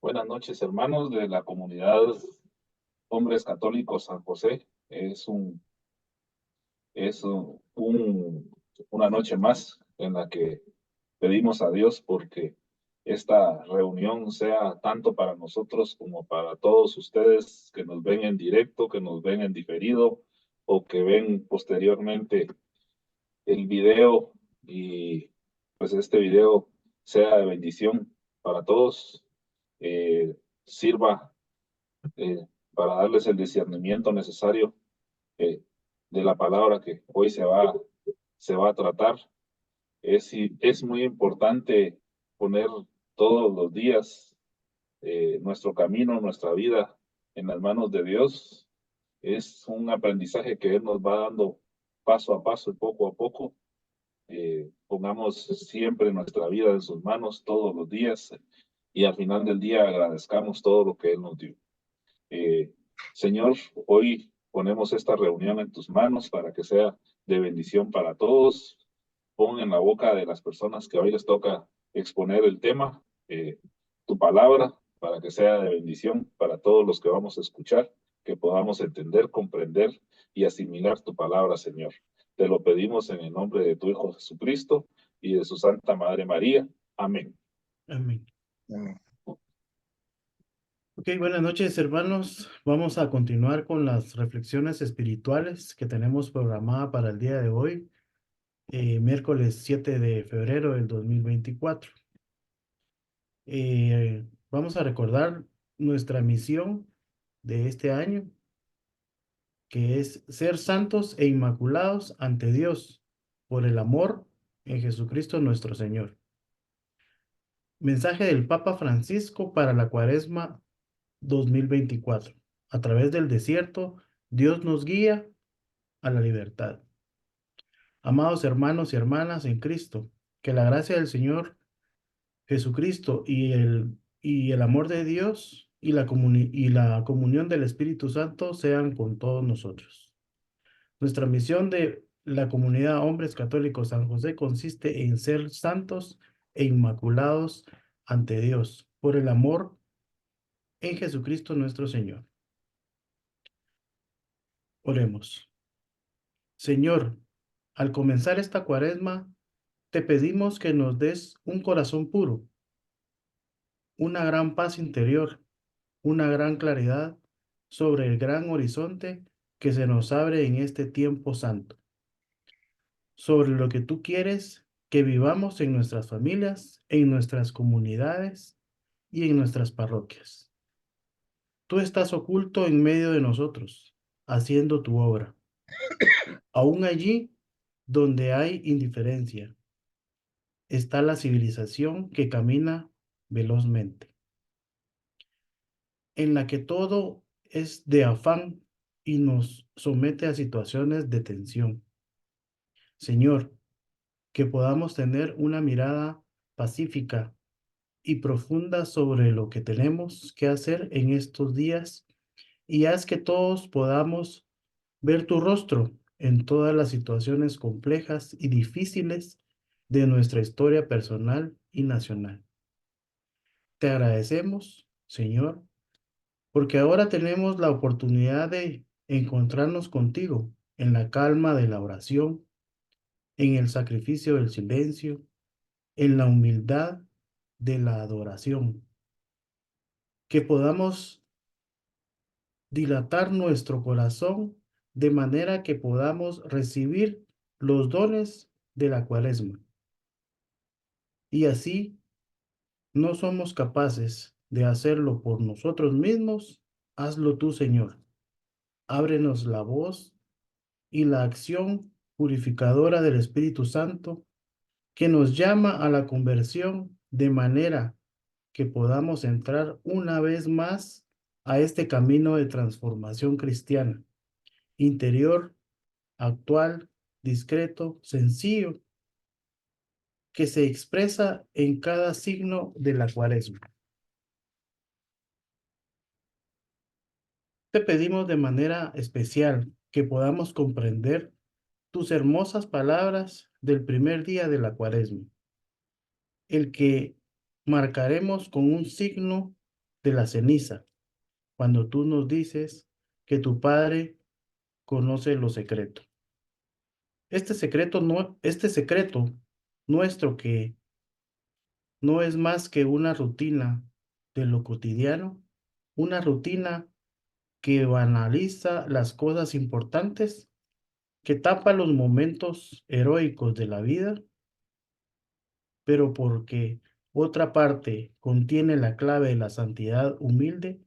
Buenas noches, hermanos de la comunidad Hombres Católicos San José. Es una noche más en la que pedimos a Dios porque esta reunión sea tanto para nosotros como para todos ustedes que nos ven en directo, que nos ven en diferido o que ven posteriormente el video, y pues este video sea de bendición para todos, sirva para darles el discernimiento necesario eh, de la palabra que hoy se va a tratar. Es muy importante poner todos los días nuestro camino, nuestra vida en las manos de Dios. Es un aprendizaje que Él nos va dando paso a paso y poco a poco. Pongamos siempre nuestra vida en sus manos todos los días, y al final del día agradezcamos todo lo que Él nos dio. Eh, Señor, hoy ponemos esta reunión en tus manos para que sea de bendición para todos. Pon en la boca de las personas que hoy les toca exponer el tema, tu palabra, para que sea de bendición para todos los que vamos a escuchar, que podamos entender, comprender y asimilar tu palabra, Señor. Te lo pedimos en el nombre de tu Hijo Jesucristo y de su Santa Madre María. Amén. Amén. Amén. Ok, buenas noches, hermanos. Vamos a continuar con las reflexiones espirituales que tenemos programada para el día de hoy, miércoles 7 de febrero del 2024. Vamos a recordar nuestra misión de este año, que es ser santos e inmaculados ante Dios por el amor en Jesucristo nuestro Señor. Mensaje del Papa Francisco para la Cuaresma 2024. A través del desierto, Dios nos guía a la libertad. Amados hermanos y hermanas en Cristo, que la gracia del Señor Jesucristo y el amor de Dios y la comunión del Espíritu Santo sean con todos nosotros. Nuestra misión de la comunidad Hombres Católicos San José consiste en ser santos e inmaculados ante Dios por el amor en Jesucristo nuestro Señor. Oremos. Señor, al comenzar esta cuaresma, te pedimos que nos des un corazón puro, una gran paz interior, una gran claridad sobre el gran horizonte que se nos abre en este tiempo santo, sobre lo que tú quieres que vivamos en nuestras familias, en nuestras comunidades y en nuestras parroquias. Tú estás oculto en medio de nosotros, haciendo tu obra, aún allí donde hay indiferencia está la civilización que camina velozmente, en la que todo es de afán y nos somete a situaciones de tensión. Señor, que podamos tener una mirada pacífica y profunda sobre lo que tenemos que hacer en estos días, y haz que todos podamos ver tu rostro en todas las situaciones complejas y difíciles de nuestra historia personal y nacional. Te agradecemos, Señor, porque ahora tenemos la oportunidad de encontrarnos contigo en la calma de la oración, en el sacrificio del silencio, en la humildad de la adoración. Que podamos dilatar nuestro corazón de manera que podamos recibir los dones de la Cuaresma. Y así no somos capaces de hacerlo por nosotros mismos, hazlo tú, Señor. Ábrenos la voz y la acción purificadora del Espíritu Santo que nos llama a la conversión de manera que podamos entrar una vez más a este camino de transformación cristiana, interior, actual, discreto, sencillo, que se expresa en cada signo de la Cuaresma. Te pedimos de manera especial que podamos comprender tus hermosas palabras del primer día de la Cuaresma, el que marcaremos con un signo de la ceniza, cuando tú nos dices que tu Padre conoce lo secreto. Este secreto nuestro que no es más que una rutina de lo cotidiano, una rutina que banaliza las cosas importantes, que tapa los momentos heroicos de la vida, pero porque otra parte contiene la clave de la santidad humilde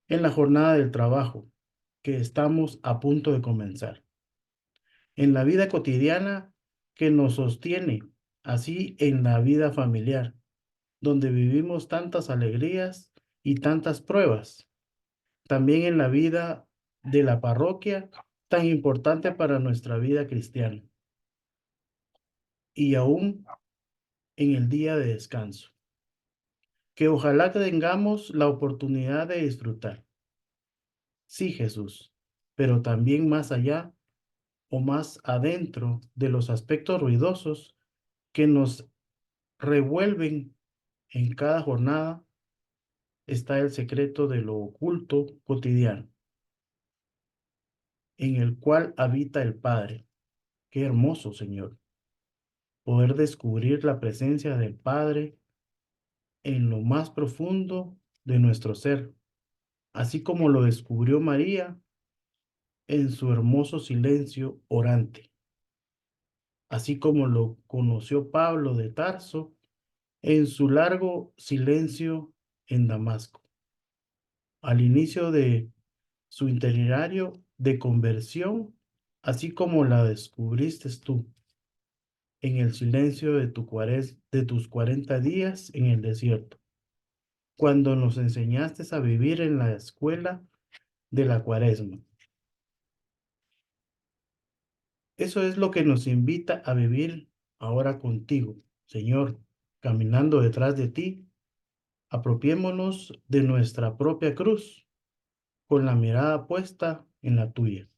en la jornada del trabajo que estamos a punto de comenzar, en la vida cotidiana que nos sostiene, así en la vida familiar, donde vivimos tantas alegrías y tantas pruebas, también en la vida de la parroquia, tan importante para nuestra vida cristiana, y aún en el día de descanso, que ojalá tengamos la oportunidad de disfrutar. Sí, Jesús, pero también más allá o más adentro de los aspectos ruidosos que nos revuelven en cada jornada, está el secreto de lo oculto cotidiano, en el cual habita el Padre. Qué hermoso, Señor, poder descubrir la presencia del Padre en lo más profundo de nuestro ser, así como lo descubrió María en su hermoso silencio orante, así como lo conoció Pablo de Tarso en su largo silencio en Damasco, al inicio de su itinerario de conversión, así como la descubriste tú en el silencio de, de tus 40 días en el desierto, cuando nos enseñaste a vivir en la escuela de la cuaresma. Eso es lo que nos invita a vivir ahora contigo, Señor, caminando detrás de ti. Apropiémonos de nuestra propia cruz con la mirada puesta en la tuya.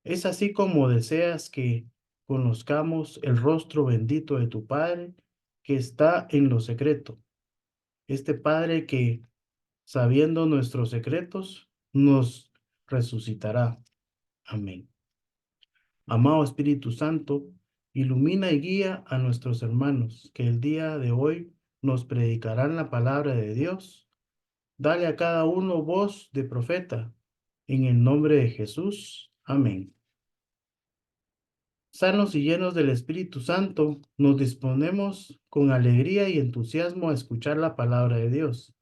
Es así como deseas que conozcamos el rostro bendito de tu Padre que está en lo secreto. Este Padre que, sabiendo nuestros secretos, nos resucitará. Amén. Amado Espíritu Santo, ilumina y guía a nuestros hermanos que el día de hoy nos predicarán la palabra de Dios. Dale a cada uno voz de profeta. En el nombre de Jesús. Amén. Sanos y llenos del Espíritu Santo, nos disponemos con alegría y entusiasmo a escuchar la palabra de Dios.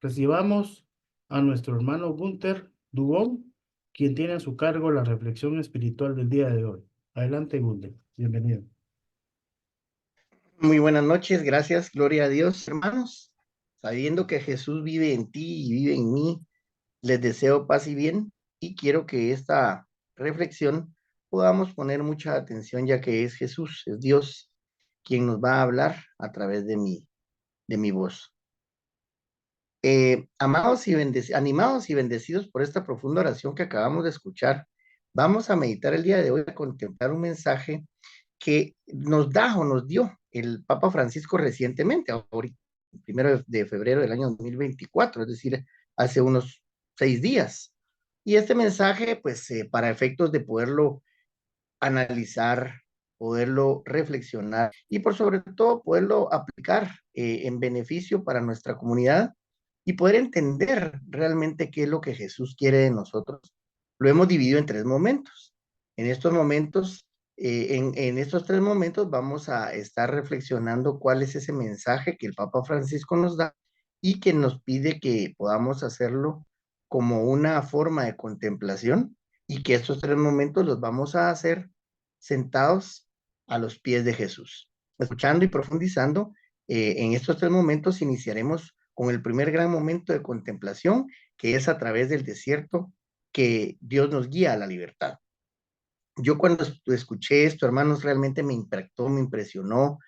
Recibamos a nuestro hermano Gunther Dubón, quien tiene a su cargo la reflexión espiritual del día de hoy. Adelante, Gunther. Bienvenido. Muy buenas noches, gracias, gloria a Dios, hermanos. Sabiendo que Jesús vive en ti y vive en mí, les deseo paz y bien y quiero que esta reflexión podamos poner mucha atención ya que es Jesús, es Dios quien nos va a hablar a través de mi voz. Amados y animados y bendecidos por esta profunda oración que acabamos de escuchar, vamos a meditar el día de hoy, a contemplar un mensaje que nos da o nos dio el Papa Francisco recientemente, ahorita, el 1 de febrero del año 2024, es decir, hace unos 6 días. Y este mensaje, pues, para efectos de poderlo analizar, poderlo reflexionar y por sobre todo poderlo aplicar en beneficio para nuestra comunidad y poder entender realmente qué es lo que Jesús quiere de nosotros. Lo hemos dividido en 3 momentos. En estos momentos, en estos 3 momentos vamos a estar reflexionando cuál es ese mensaje que el Papa Francisco nos da y que nos pide que podamos hacerlo como una forma de contemplación y que estos 3 momentos los vamos a hacer sentados a los pies de Jesús. Escuchando y profundizando, en estos 3 momentos iniciaremos con el primer gran momento de contemplación, que es a través del desierto que Dios nos guía a la libertad. Yo cuando escuché esto, hermanos, realmente me impactó, me impresionó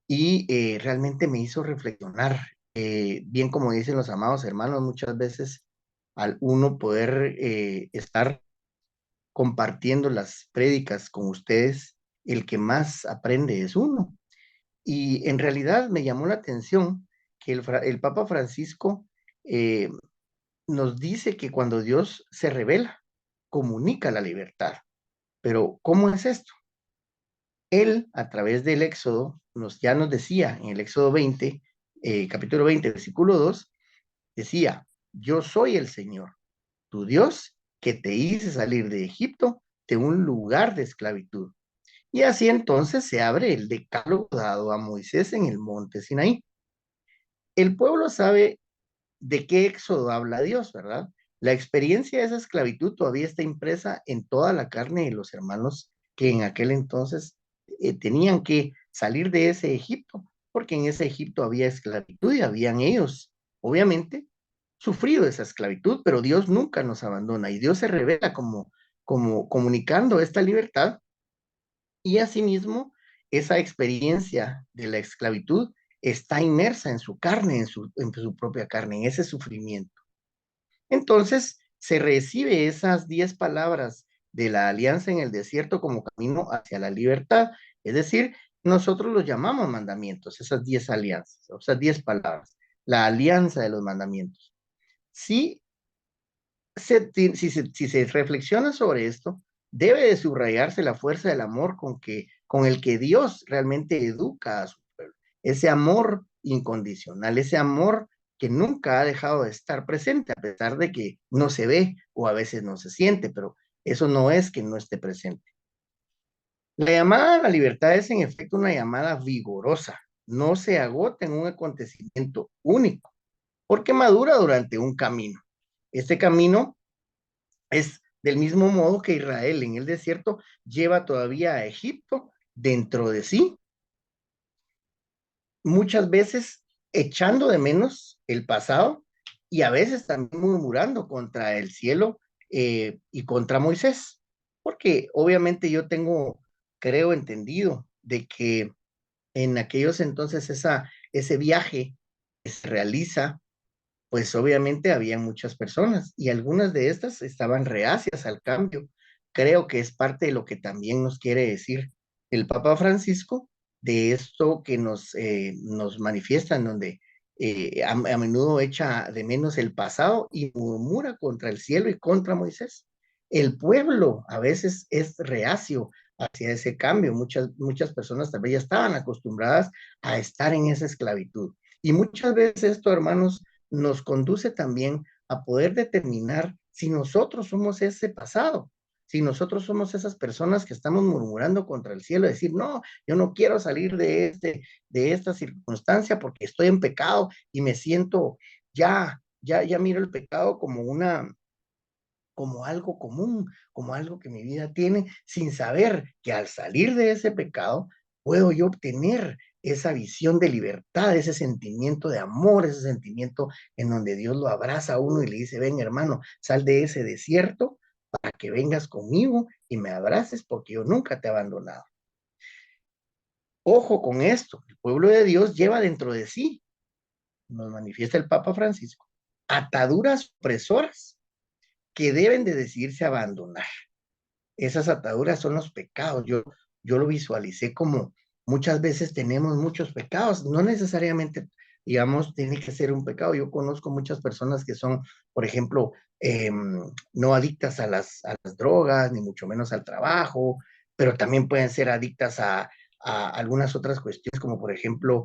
y realmente me hizo reflexionar. Bien como dicen los amados hermanos, muchas veces al uno poder estar compartiendo las prédicas con ustedes, el que más aprende es uno. Y en realidad me llamó la atención que el Papa Francisco eh, nos dice que cuando Dios se revela, comunica la libertad. Pero ¿cómo es esto? Él, a través del Éxodo, ya nos decía en el Éxodo 20, capítulo 20, versículo 2, decía, yo soy el Señor, tu Dios, que te hice salir de Egipto, de un lugar de esclavitud. Y así entonces se abre el decálogo dado a Moisés en el monte Sinaí. El pueblo sabe de qué éxodo habla Dios, ¿verdad? La experiencia de esa esclavitud todavía está impresa en toda la carne de los hermanos que en aquel entonces tenían que salir de ese Egipto, porque en ese Egipto había esclavitud y habían ellos, obviamente, sufrido esa esclavitud, pero Dios nunca nos abandona y Dios se revela como comunicando esta libertad y asimismo esa experiencia de la esclavitud está inmersa en su carne, en su propia carne, en ese sufrimiento. Entonces se recibe esas 10 palabras de la alianza en el desierto como camino hacia la libertad. Es decir, nosotros los llamamos mandamientos, esas 10 alianzas, o esas 10 palabras, la alianza de los mandamientos. Si si se reflexiona sobre esto, debe de subrayarse la fuerza del amor con el que Dios realmente educa a su pueblo. Ese amor incondicional, ese amor que nunca ha dejado de estar presente, a pesar de que no se ve o a veces no se siente, pero eso no es que no esté presente. La llamada a la libertad es en efecto una llamada vigorosa, no se agota en un acontecimiento único, porque madura durante un camino. Este camino es del mismo modo que Israel en el desierto lleva todavía a Egipto dentro de sí, muchas veces echando de menos el pasado y a veces también murmurando contra el cielo y contra Moisés, porque obviamente yo creo entendido de que en aquellos entonces ese viaje que se realiza, pues obviamente había muchas personas y algunas de estas estaban reacias al cambio. Creo que es parte de lo que también nos quiere decir el Papa Francisco de esto que nos manifiesta, en donde a menudo echa de menos el pasado y murmura contra el cielo y contra Moisés. El pueblo a veces es reacio hacia ese cambio. Muchas personas también ya estaban acostumbradas a estar en esa esclavitud. Y muchas veces esto, hermanos, nos conduce también a poder determinar si nosotros somos ese pasado, si nosotros somos esas personas que estamos murmurando contra el cielo, decir, no, yo no quiero salir de esta circunstancia porque estoy en pecado y me siento, ya miro el pecado como algo común, como algo que mi vida tiene, sin saber que al salir de ese pecado puedo yo obtener esa visión de libertad, ese sentimiento de amor, ese sentimiento en donde Dios lo abraza a uno y le dice, ven hermano, sal de ese desierto para que vengas conmigo y me abraces porque yo nunca te he abandonado. Ojo con esto, el pueblo de Dios lleva dentro de sí, nos manifiesta el Papa Francisco, ataduras opresoras que deben de decidirse abandonar. Esas ataduras son los pecados. Yo lo visualicé como muchas veces tenemos muchos pecados, no necesariamente, digamos, tiene que ser un pecado. Yo conozco muchas personas que son, por ejemplo, no adictas a las drogas, ni mucho menos al trabajo, pero también pueden ser adictas a algunas otras cuestiones, como por ejemplo,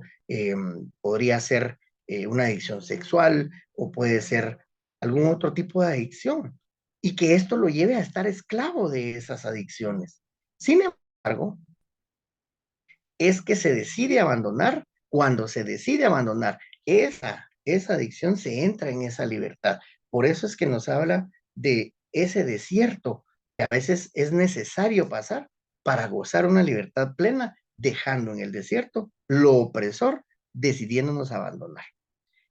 podría ser una adicción sexual o puede ser algún otro tipo de adicción y que esto lo lleve a estar esclavo de esas adicciones. Sin embargo, es que se decide abandonar, cuando se decide abandonar esa adicción, se entra en esa libertad. Por eso es que nos habla de ese desierto que a veces es necesario pasar para gozar una libertad plena, dejando en el desierto lo opresor, decidiéndonos abandonar.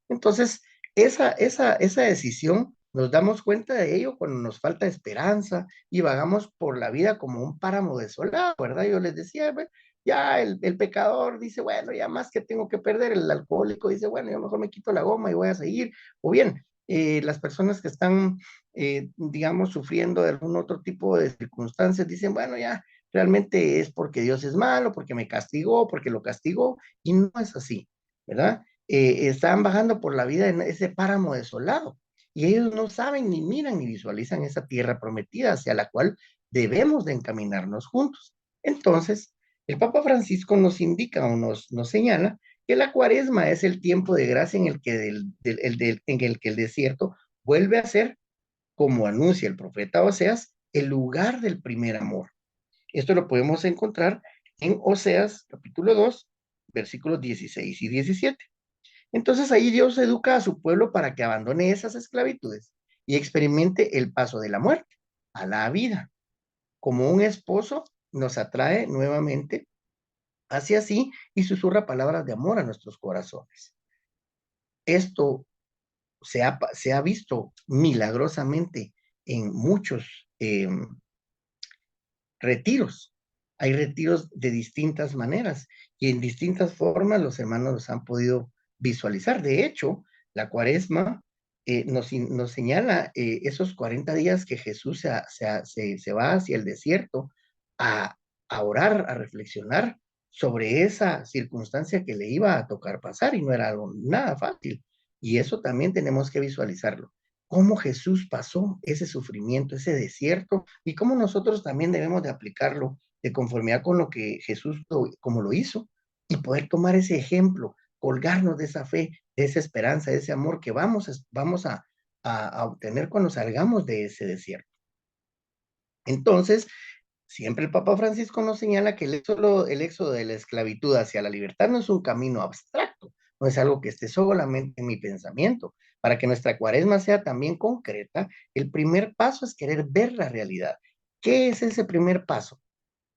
Entonces, esa decisión, nos damos cuenta de ello cuando nos falta esperanza y vagamos por la vida como un páramo desolado, ¿verdad? Yo les decía, ya el pecador dice, bueno, ya más que tengo que perder, el alcohólico dice, bueno, yo mejor me quito la goma y voy a seguir, o bien, las personas que están, digamos, sufriendo de algún otro tipo de circunstancias, dicen, bueno, ya, realmente es porque Dios es malo, porque me castigó, porque lo castigó, y no es así, ¿verdad? estaban bajando por la vida en ese páramo desolado y ellos no saben, ni miran, ni visualizan esa tierra prometida hacia la cual debemos de encaminarnos juntos. Entonces, el Papa Francisco nos indica o nos señala que la cuaresma es el tiempo de gracia en el que, en el que el desierto vuelve a ser, como anuncia el profeta Oseas, el lugar del primer amor. Esto lo podemos encontrar en Oseas capítulo 2, versículos 16 y 17. Entonces ahí Dios educa a su pueblo para que abandone esas esclavitudes y experimente el paso de la muerte a la vida. Como un esposo nos atrae nuevamente hacia sí y susurra palabras de amor a nuestros corazones. Esto se ha visto milagrosamente en muchos retiros. Hay retiros de distintas maneras y en distintas formas los hermanos los han podido visualizar. De hecho, la cuaresma nos señala esos 40 días que Jesús se va hacia el desierto a, a orar, a reflexionar sobre esa circunstancia que le iba a tocar pasar y no era algo nada fácil. Y eso también tenemos que visualizarlo. Cómo Jesús pasó ese sufrimiento, ese desierto, y cómo nosotros también debemos de aplicarlo de conformidad con lo que Jesús, como lo hizo, y poder tomar ese ejemplo, colgarnos de esa fe, de esa esperanza, de ese amor que vamos a obtener cuando salgamos de ese desierto. Entonces, siempre el Papa Francisco nos señala que el éxodo de la esclavitud hacia la libertad no es un camino abstracto, no es algo que esté solamente en mi pensamiento. Para que nuestra cuaresma sea también concreta, el primer paso es querer ver la realidad. ¿Qué es ese primer paso?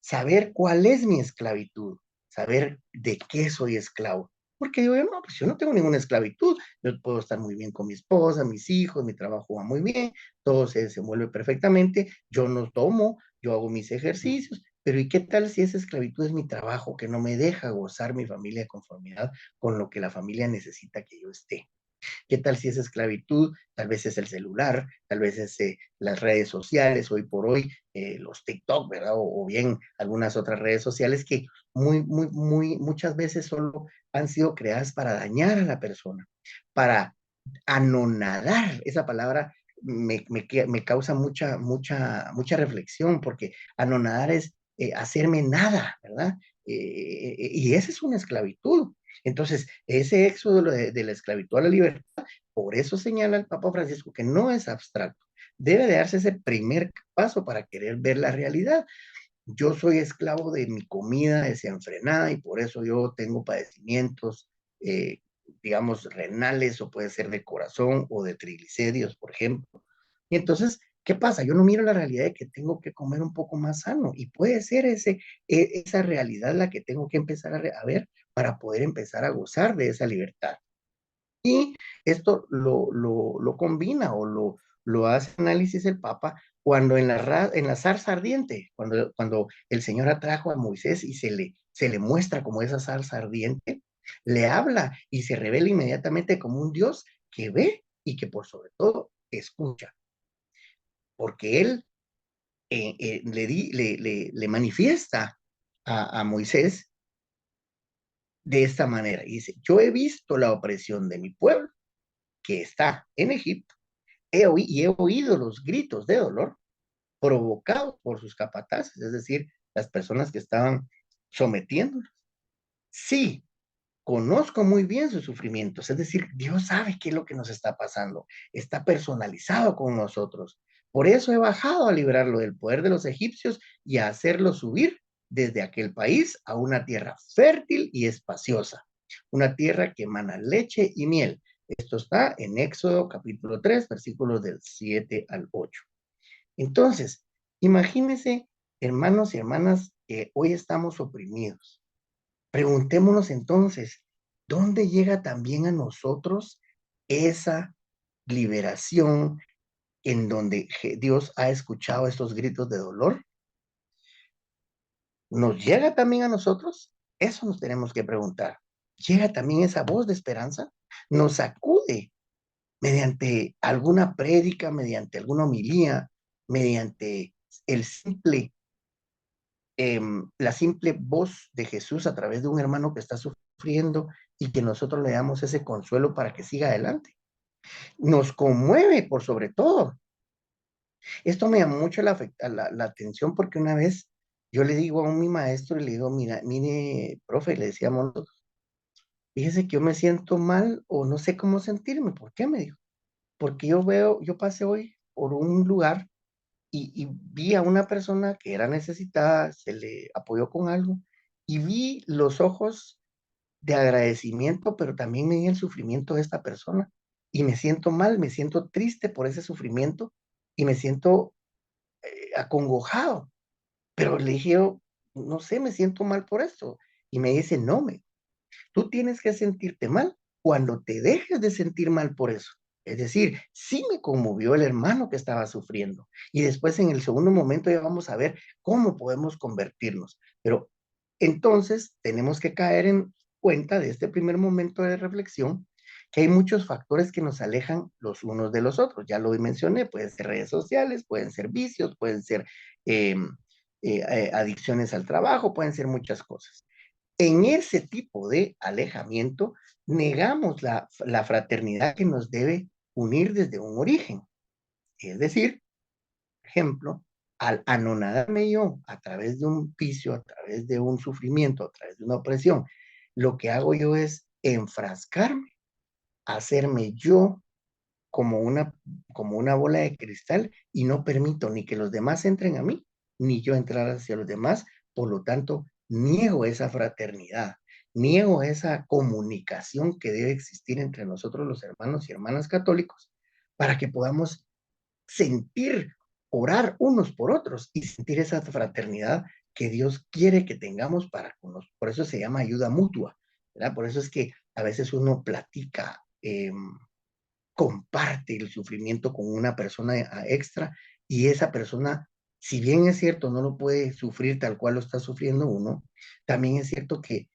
Saber cuál es mi esclavitud, saber de qué soy esclavo. Porque yo, no, pues yo no tengo ninguna esclavitud, yo puedo estar muy bien con mi esposa, mis hijos, mi trabajo va muy bien, todo se desenvuelve perfectamente, yo no tomo, yo hago mis ejercicios, pero ¿y qué tal si esa esclavitud es mi trabajo que no me deja gozar mi familia de conformidad con lo que la familia necesita que yo esté? ¿Qué tal si es esclavitud? Tal vez es el celular, tal vez es las redes sociales, hoy por hoy, los TikTok, ¿verdad? O bien algunas otras redes sociales que muchas veces solo han sido creadas para dañar a la persona, para anonadar. Esa palabra me causa mucha reflexión porque anonadar es hacerme nada, ¿verdad? Y esa es una esclavitud. Entonces, ese éxodo de la esclavitud a la libertad, por eso señala el Papa Francisco que no es abstracto. Debe de darse ese primer paso para querer ver la realidad. Yo soy esclavo de mi comida desenfrenada y por eso yo tengo padecimientos, eh, digamos, renales o puede ser de corazón o de triglicéridos, por ejemplo. Y entonces, ¿qué pasa? Yo no miro la realidad de que tengo que comer un poco más sano y puede ser esa realidad la que tengo que empezar a ver para poder empezar a gozar de esa libertad. Y esto lo combina o lo hace análisis el Papa cuando en la zarza ardiente, cuando el Señor atrajo a Moisés y se le muestra como esa zarza ardiente, le habla y se revela inmediatamente como un Dios que ve y que por sobre todo escucha, porque él le manifiesta a Moisés de esta manera. Y dice, yo he visto la opresión de mi pueblo que está en Egipto y he oído los gritos de dolor provocados por sus capataces, es decir, las personas que estaban sometiéndolos. Sí, conozco muy bien sus sufrimientos, es decir, Dios sabe qué es lo que nos está pasando, está personalizado con nosotros. Por eso he bajado a librarlo del poder de los egipcios y a hacerlo subir desde aquel país a una tierra fértil y espaciosa, una tierra que emana leche y miel. Esto está en Éxodo capítulo 3, versículos del 7 al 8. Entonces, imagínense, hermanos y hermanas, que hoy estamos oprimidos. Preguntémonos entonces, ¿dónde llega también a nosotros esa liberación en donde Dios ha escuchado estos gritos de dolor? ¿Nos llega también a nosotros? Eso nos tenemos que preguntar. ¿Llega también esa voz de esperanza? ¿Nos acude mediante alguna prédica, mediante alguna homilía, mediante el simple la simple voz de Jesús a través de un hermano que está sufriendo y que nosotros le damos ese consuelo para que siga adelante. Nos conmueve por sobre todo. Esto me llamó mucho la atención porque una vez yo le digo a mi maestro y le digo, mira, mire, profe, le decíamos nosotros, fíjese que yo me siento mal o no sé cómo sentirme. ¿Por qué? Me dijo. Porque yo pasé hoy por un lugar y vi a una persona que era necesitada, se le apoyó con algo y vi los ojos de agradecimiento, pero también me di el sufrimiento de esta persona y me siento mal, me siento triste por ese sufrimiento y me siento acongojado. Pero le dije yo, no sé, me siento mal por esto. Y me dice, no, tú tienes que sentirte mal cuando te dejes de sentir mal por eso. Es decir, sí me conmovió el hermano que estaba sufriendo. Y después en el segundo momento ya vamos a ver cómo podemos convertirnos. Pero entonces tenemos que caer en cuenta de este primer momento de reflexión que hay muchos factores que nos alejan los unos de los otros. Ya lo mencioné, pueden ser redes sociales, pueden ser vicios, pueden ser eh, adicciones al trabajo, pueden ser muchas cosas. En ese tipo de alejamiento, negamos la fraternidad que nos debe unir desde un origen. Es decir, por ejemplo, al anonadarme yo a través de un vicio, a través de un sufrimiento, a través de una opresión, lo que hago yo es enfrascarme, hacerme yo como una bola de cristal y no permito ni que los demás entren a mí, ni yo entrar hacia los demás. Por lo tanto, niego esa fraternidad, niego esa comunicación que debe existir entre nosotros los hermanos y hermanas católicos para que podamos sentir, orar unos por otros y sentir esa fraternidad que Dios quiere que tengamos para con nosotros. Por eso se llama ayuda mutua, ¿verdad? Por eso es que a veces uno platica, comparte el sufrimiento con una persona extra y esa persona, si bien es cierto, no lo puede sufrir tal cual lo está sufriendo uno, también es cierto que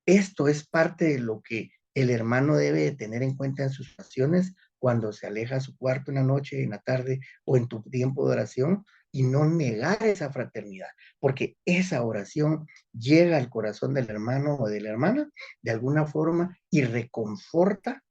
esto es parte de lo que el hermano debe de tener en cuenta en sus oraciones cuando se aleja a su cuarto en la noche, en la tarde o en tu tiempo de oración y no negar esa fraternidad, porque esa oración llega al corazón del hermano o de la hermana de alguna forma y reconforta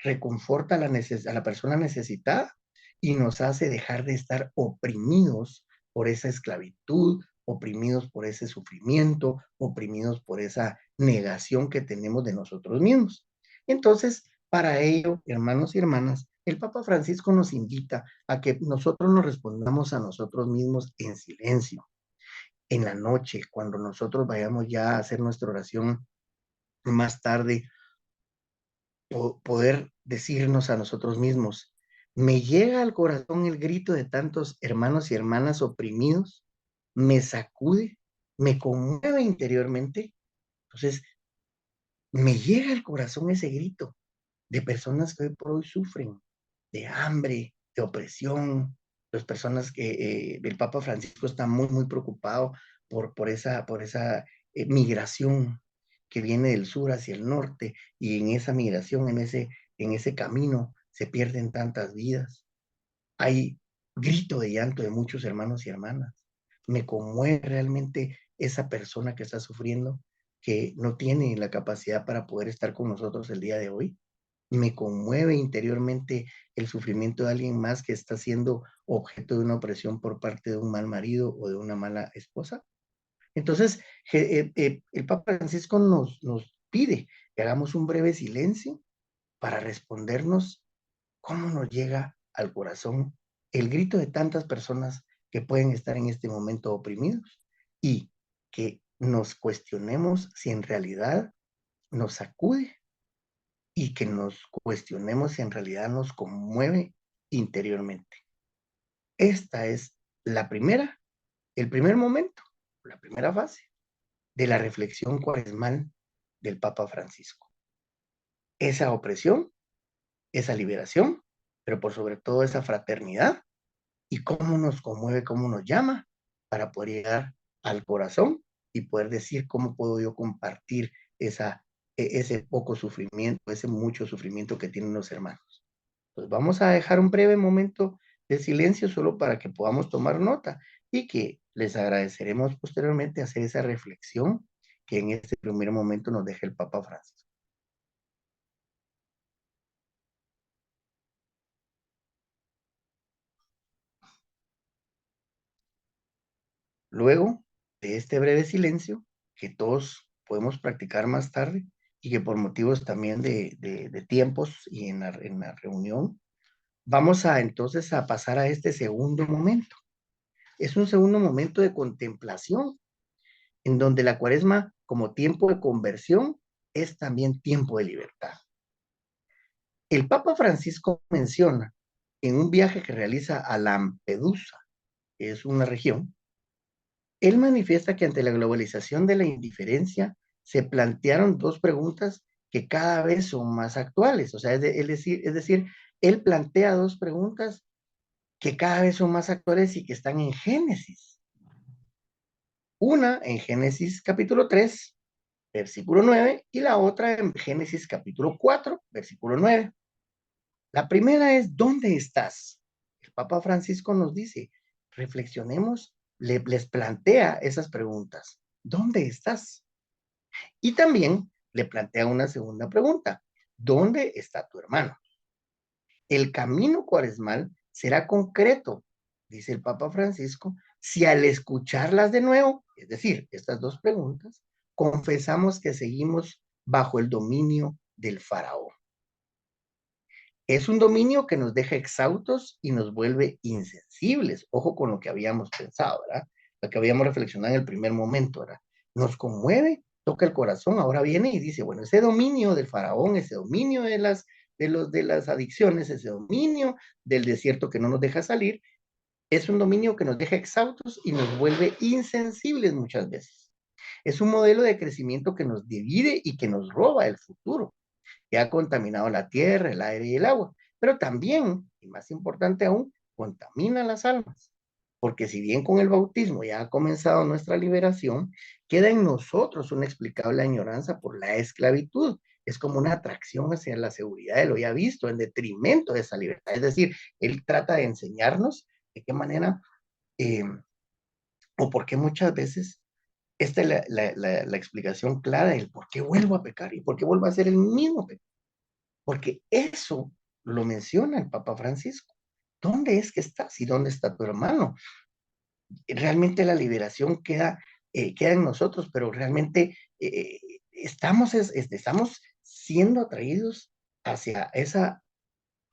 a la persona necesitada y nos hace dejar de estar oprimidos por esa esclavitud, oprimidos por ese sufrimiento, oprimidos por esa negación que tenemos de nosotros mismos. Entonces, para ello, hermanos y hermanas, el Papa Francisco nos invita a que nosotros nos respondamos a nosotros mismos en silencio, en la noche, cuando nosotros vayamos ya a hacer nuestra oración más tarde, poder decirnos a nosotros mismos, me llega al corazón el grito de tantos hermanos y hermanas oprimidos, me sacude, me conmueve interiormente. Entonces, me llega al corazón ese grito de personas que hoy por hoy sufren de hambre, de opresión, las personas que el Papa Francisco está muy, muy preocupado por esa migración que viene del sur hacia el norte y en esa migración, en ese camino, se pierden tantas vidas. Hay grito de llanto de muchos hermanos y hermanas. Me conmueve realmente esa persona que está sufriendo, que no tiene la capacidad para poder estar con nosotros el día de hoy. Me conmueve interiormente el sufrimiento de alguien más que está siendo objeto de una opresión por parte de un mal marido o de una mala esposa. Entonces, el Papa Francisco nos pide que hagamos un breve silencio para respondernos cómo nos llega al corazón el grito de tantas personas que pueden estar en este momento oprimidos y que nos cuestionemos si en realidad nos sacude y que nos cuestionemos si en realidad nos conmueve interiormente. Esta es el primer momento, la primera fase de la reflexión cuaresmal del Papa Francisco. Esa opresión, esa liberación, pero por sobre todo esa fraternidad y cómo nos conmueve, cómo nos llama para poder llegar al corazón y poder decir cómo puedo yo compartir ese poco sufrimiento, ese mucho sufrimiento que tienen los hermanos. Pues vamos a dejar un breve momento de silencio solo para que podamos tomar nota y que les agradeceremos posteriormente hacer esa reflexión que en este primer momento nos deja el Papa Francisco. Luego de este breve silencio, que todos podemos practicar más tarde y que por motivos también de tiempos y en la reunión, vamos a entonces a pasar a este segundo momento. Es un segundo momento de contemplación, en donde la cuaresma, como tiempo de conversión, es también tiempo de libertad. El Papa Francisco menciona en un viaje que realiza a Lampedusa, que es una región, él manifiesta que ante la globalización de la indiferencia se plantearon dos preguntas que cada vez son más actuales. O sea, es decir, él plantea dos preguntas que cada vez son más actuales y que están en Génesis. Una en Génesis capítulo 3, versículo 9, y la otra en Génesis capítulo 4, versículo 9. La primera es, ¿dónde estás? El Papa Francisco nos dice, reflexionemos, les plantea esas preguntas. ¿Dónde estás? Y también le plantea una segunda pregunta. ¿Dónde está tu hermano? El camino cuaresmal será concreto, dice el Papa Francisco, si al escucharlas de nuevo, es decir, estas dos preguntas, confesamos que seguimos bajo el dominio del faraón. Es un dominio que nos deja exhaustos y nos vuelve insensibles. Ojo con lo que habíamos pensado, ¿verdad? Lo que habíamos reflexionado en el primer momento, ¿verdad? Nos conmueve, toca el corazón, ahora viene y dice, bueno, ese dominio del faraón, ese dominio de las adicciones, ese dominio del desierto que no nos deja salir, es un dominio que nos deja exhaustos y nos vuelve insensibles muchas veces. Es un modelo de crecimiento que nos divide y que nos roba el futuro, que ha contaminado la tierra, el aire y el agua, pero también, y más importante aún, contamina las almas. Porque si bien con el bautismo ya ha comenzado nuestra liberación, queda en nosotros una explicable añoranza por la esclavitud. Es como una atracción hacia la seguridad de lo ya visto, en detrimento de esa libertad. Es decir, él trata de enseñarnos de qué manera eh, o por qué muchas veces esta es la explicación clara del por qué vuelvo a pecar y por qué vuelvo a hacer el mismo pecado. Porque eso lo menciona el Papa Francisco. ¿Dónde es que estás y dónde está tu hermano? Realmente la liberación queda en nosotros, pero realmente estamos siendo atraídos hacia esa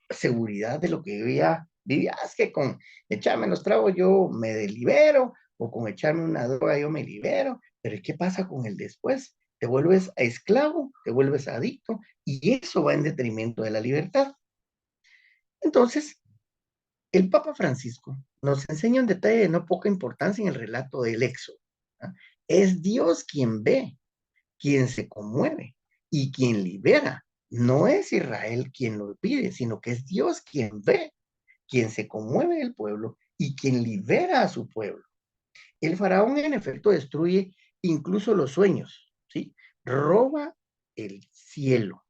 seguridad de lo que yo ya vivía. Es que con echarme los tragos yo me libero, o con echarme una droga yo me libero, pero ¿qué pasa con el después? Te vuelves a esclavo, te vuelves adicto, y eso va en detrimento de la libertad. Entonces, el Papa Francisco nos enseña un detalle de no poca importancia en el relato del Éxodo. ¿Ah? Es Dios quien ve, quien se conmueve y quien libera. No es Israel quien lo pide, sino que es Dios quien ve, quien se conmueve del pueblo y quien libera a su pueblo. El faraón en efecto destruye incluso los sueños, ¿sí? Roba el cielo,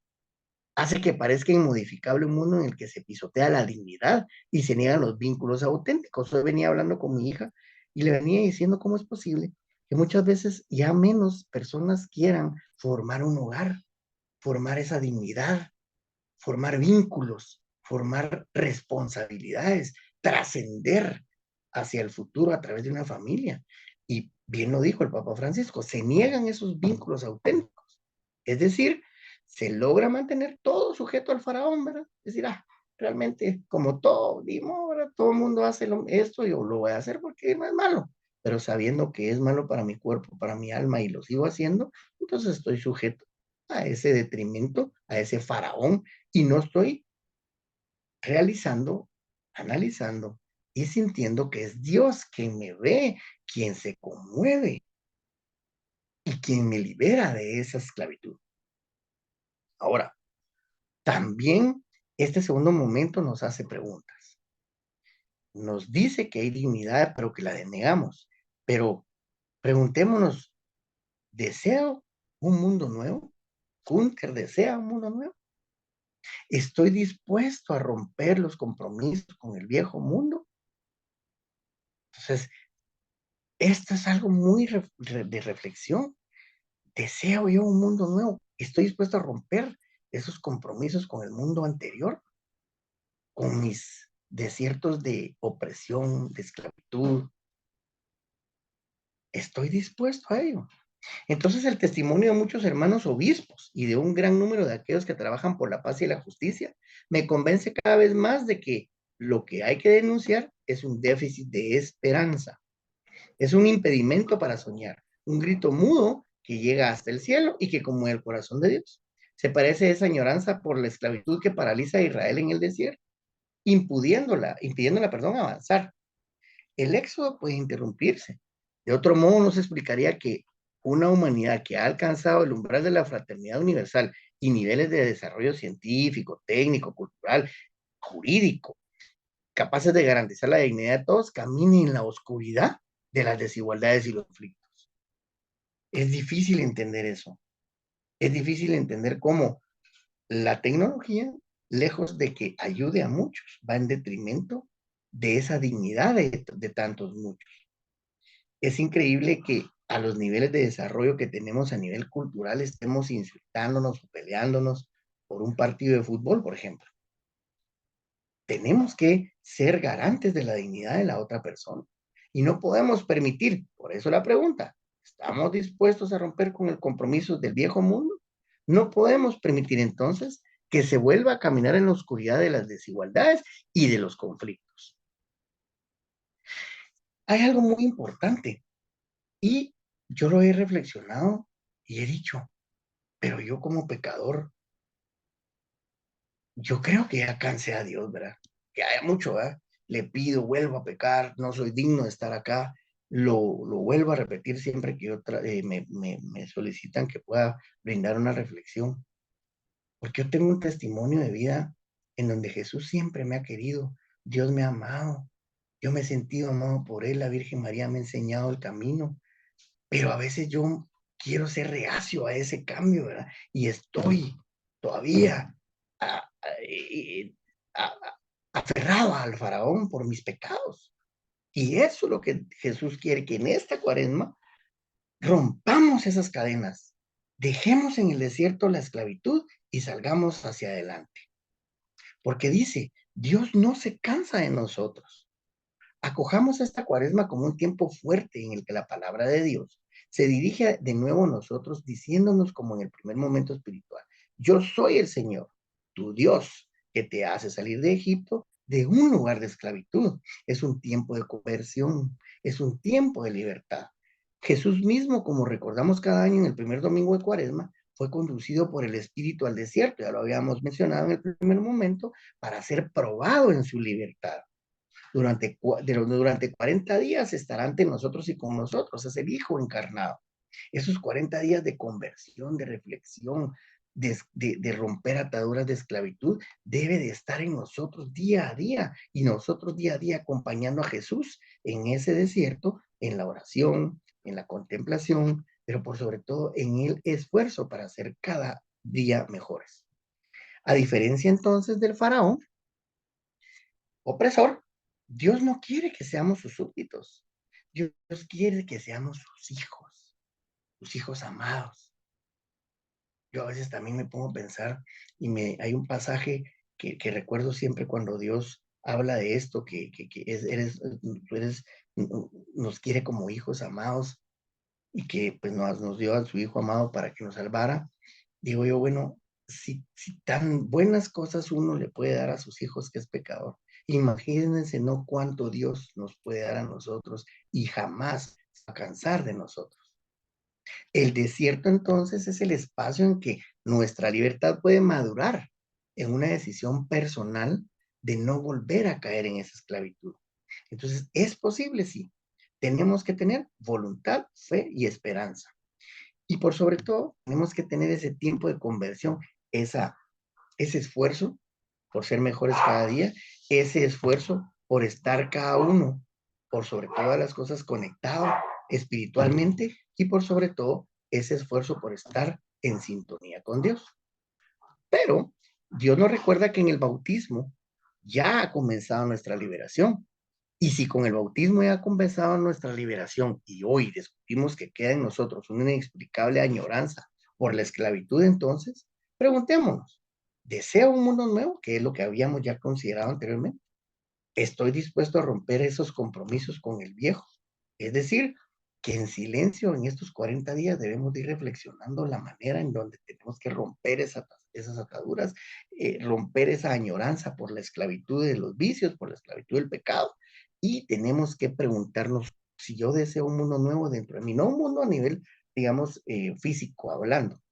hace que parezca inmodificable un mundo en el que se pisotea la dignidad y se niegan los vínculos auténticos. Hoy venía hablando con mi hija y le venía diciendo cómo es posible que muchas veces ya menos personas quieran formar un hogar, formar esa dignidad, formar vínculos, formar responsabilidades, trascender hacia el futuro a través de una familia. Y bien lo dijo el Papa Francisco, se niegan esos vínculos auténticos. Es decir, se logra mantener todo sujeto al faraón, ¿verdad? Es decir, realmente como todo, dimos, ¿verdad? Todo el mundo hace esto, yo lo voy a hacer porque no es malo, pero sabiendo que es malo para mi cuerpo, para mi alma y lo sigo haciendo, entonces estoy sujeto a ese detrimento, a ese faraón y no estoy realizando, analizando y sintiendo que es Dios quien me ve, quien se conmueve y quien me libera de esa esclavitud. Ahora, también este segundo momento nos hace preguntas. Nos dice que hay dignidad, pero que la denegamos. Pero preguntémonos, ¿deseo un mundo nuevo? ¿Kunter desea un mundo nuevo? ¿Estoy dispuesto a romper los compromisos con el viejo mundo? Entonces, Esto es algo muy de reflexión. Deseo yo un mundo nuevo. Estoy dispuesto a romper esos compromisos con el mundo anterior, con mis desiertos de opresión, de esclavitud. Estoy dispuesto a ello. Entonces, el testimonio de muchos hermanos obispos y de un gran número de aquellos que trabajan por la paz y la justicia me convence cada vez más de que lo que hay que denunciar es un déficit de esperanza. Es un impedimento para soñar, un grito mudo que llega hasta el cielo y que conmueve el corazón de Dios. Se parece a esa añoranza por la esclavitud que paraliza a Israel en el desierto, impidiéndola, avanzar. El éxodo puede interrumpirse. De otro modo, no se explicaría que una humanidad que ha alcanzado el umbral de la fraternidad universal y niveles de desarrollo científico, técnico, cultural, jurídico, capaces de garantizar la dignidad de todos, camine en la oscuridad de las desigualdades y los conflictos. Es difícil entender eso. Es difícil entender cómo la tecnología, lejos de que ayude a muchos, va en detrimento de esa dignidad de tantos muchos. Es increíble que a los niveles de desarrollo que tenemos a nivel cultural estemos insultándonos o peleándonos por un partido de fútbol, por ejemplo. Tenemos que ser garantes de la dignidad de la otra persona y no podemos permitir, por eso la pregunta, ¿estamos dispuestos a romper con el compromiso del viejo mundo? No podemos permitir entonces que se vuelva a caminar en la oscuridad de las desigualdades y de los conflictos. Hay algo muy importante y yo lo he reflexionado y he dicho, pero yo como pecador, yo creo que ya cansé a Dios, ¿verdad? Que haya mucho, ¿verdad? Le pido, vuelvo a pecar, no soy digno de estar acá, lo vuelvo a repetir siempre que me solicitan que pueda brindar una reflexión, porque yo tengo un testimonio de vida en donde Jesús siempre me ha querido, Dios me ha amado, yo me he sentido amado por Él, la Virgen María me ha enseñado el camino, pero a veces yo quiero ser reacio a ese cambio, ¿verdad? Y estoy todavía aferrado al faraón por mis pecados. Y eso es lo que Jesús quiere, que en esta cuaresma rompamos esas cadenas, dejemos en el desierto la esclavitud y salgamos hacia adelante. Porque dice, Dios no se cansa de nosotros. Acojamos esta cuaresma como un tiempo fuerte en el que la palabra de Dios se dirige de nuevo a nosotros diciéndonos como en el primer momento espiritual, yo soy el Señor, tu Dios, que te hace salir de Egipto de un lugar de esclavitud. Es un tiempo de conversión, es un tiempo de libertad. Jesús mismo, como recordamos cada año en el primer domingo de cuaresma, fue conducido por el Espíritu al desierto, ya lo habíamos mencionado en el primer momento, para ser probado en su libertad. Durante 40 días estará ante nosotros y con nosotros, es el Hijo encarnado. Esos 40 días de conversión, de reflexión, de romper ataduras de esclavitud, debe de estar en nosotros día a día y nosotros día a día acompañando a Jesús en ese desierto, en la oración, en la contemplación, pero por sobre todo en el esfuerzo para ser cada día mejores. A diferencia entonces del faraón, opresor, Dios no quiere que seamos sus súbditos. Dios quiere que seamos sus hijos amados. Yo a veces también me pongo a pensar hay un pasaje que recuerdo siempre cuando Dios habla de esto, nos quiere como hijos amados y que pues nos dio a su hijo amado para que nos salvara. Digo yo, bueno, si tan buenas cosas uno le puede dar a sus hijos que es pecador, imagínense no cuánto Dios nos puede dar a nosotros y jamás va a cansar de nosotros. El desierto entonces es el espacio en que nuestra libertad puede madurar en una decisión personal de no volver a caer en esa esclavitud. Entonces, es posible, sí. Tenemos que tener voluntad, fe y esperanza. Y por sobre todo, tenemos que tener ese tiempo de conversión, ese esfuerzo por ser mejores cada día, ese esfuerzo por estar cada uno, por sobre todas las cosas, conectado espiritualmente y por sobre todo ese esfuerzo por estar en sintonía con Dios. Pero Dios nos recuerda que en el bautismo ya ha comenzado nuestra liberación. Y si con el bautismo ya comenzaba nuestra liberación y hoy descubrimos que queda en nosotros una inexplicable añoranza por la esclavitud, entonces, preguntémonos, ¿deseo un mundo nuevo? Que es lo que habíamos ya considerado anteriormente. ¿Estoy dispuesto a romper esos compromisos con el viejo? Es decir, que en silencio en estos 40 días debemos ir reflexionando la manera en donde tenemos que romper esas ataduras, romper esa añoranza por la esclavitud de los vicios, por la esclavitud del pecado. Y tenemos que preguntarnos si yo deseo un mundo nuevo dentro de mí, no un mundo a nivel, digamos, físico hablando,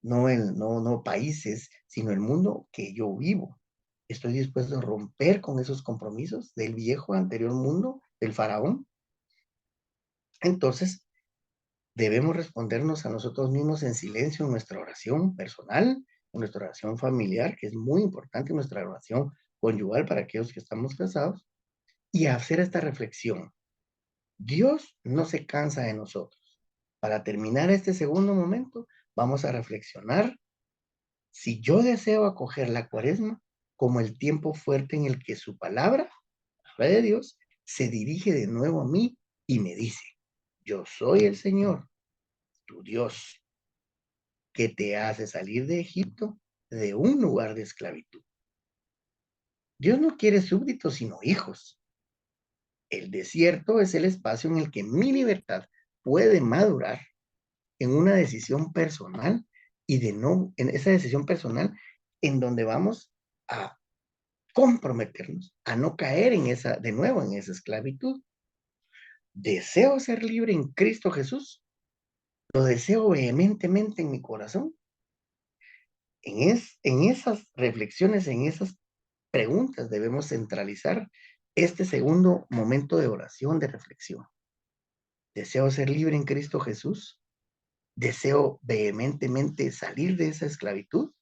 no países, sino el mundo que yo vivo. Estoy dispuesto a romper con esos compromisos del viejo anterior mundo, del faraón. Entonces, debemos respondernos a nosotros mismos en silencio en nuestra oración personal, en nuestra oración familiar, que es muy importante, en nuestra oración conyugal para aquellos que estamos casados, y hacer esta reflexión. Dios no se cansa de nosotros. Para terminar este segundo momento, vamos a reflexionar si yo deseo acoger la cuaresma como el tiempo fuerte en el que su palabra, la palabra de Dios, se dirige de nuevo a mí y me dice, yo soy el Señor, tu Dios, que te hace salir de Egipto, de un lugar de esclavitud. Dios no quiere súbditos, sino hijos. El desierto es el espacio en el que mi libertad puede madurar en una decisión personal y en esa decisión personal en donde vamos a comprometernos a no caer de nuevo en esa esclavitud. Deseo ser libre en Cristo Jesús. Lo deseo vehementemente en mi corazón. En esas reflexiones, en esas preguntas debemos centralizar este segundo momento de oración, de reflexión. Deseo ser libre en Cristo Jesús. Deseo vehementemente salir de esa esclavitud.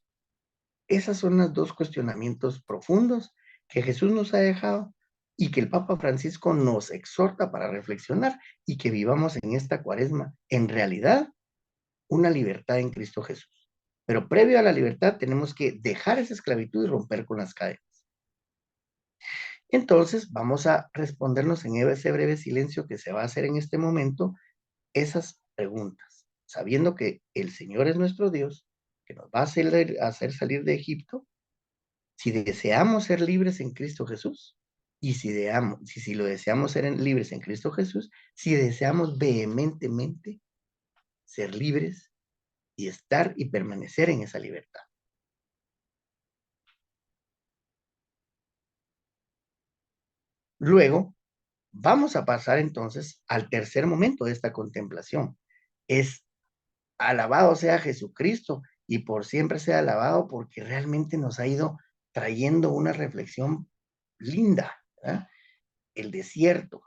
Esos son los dos cuestionamientos profundos que Jesús nos ha dejado y que el Papa Francisco nos exhorta para reflexionar y que vivamos en esta cuaresma, en realidad, una libertad en Cristo Jesús. Pero previo a la libertad tenemos que dejar esa esclavitud y romper con las cadenas. Entonces, vamos a respondernos en ese breve silencio que se va a hacer en este momento esas preguntas, sabiendo que el Señor es nuestro Dios, que nos va a hacer salir de Egipto, si deseamos ser libres en Cristo Jesús, y si lo deseamos ser libres en Cristo Jesús, si deseamos vehementemente ser libres y estar y permanecer en esa libertad. Luego, vamos a pasar entonces al tercer momento de esta contemplación. Es alabado sea Jesucristo y por siempre sea alabado porque realmente nos ha ido trayendo una reflexión linda, ¿verdad? El desierto,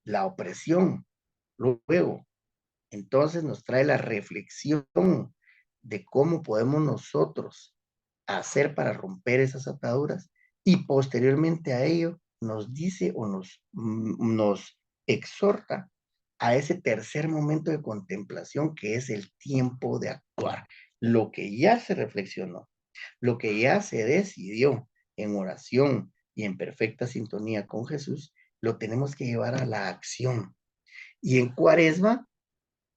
la opresión. Luego, entonces nos trae la reflexión de cómo podemos nosotros hacer para romper esas ataduras y posteriormente a ello nos dice o nos exhorta a ese tercer momento de contemplación que es el tiempo de actuar. Lo que ya se reflexionó, lo que ya se decidió en oración y en perfecta sintonía con Jesús, lo tenemos que llevar a la acción. Y en Cuaresma,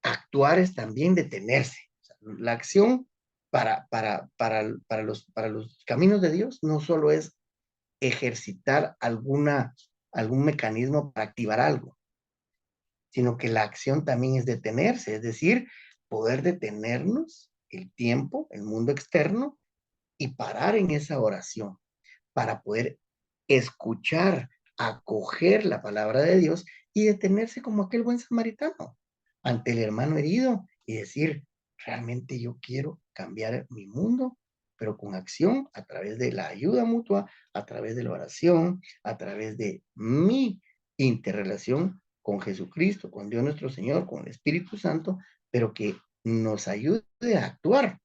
actuar es también detenerse. O sea, la acción para los caminos de Dios no solo es ejercitar algún mecanismo para activar algo, sino que la acción también es detenerse, es decir, poder detenernos el tiempo, el mundo externo, y parar en esa oración para poder escuchar, acoger la palabra de Dios y detenerse como aquel buen samaritano ante el hermano herido y decir, realmente yo quiero cambiar mi mundo, pero con acción, a través de la ayuda mutua, a través de la oración, a través de mi interrelación con Jesucristo, con Dios nuestro Señor, con el Espíritu Santo, pero que nos ayude a actuar.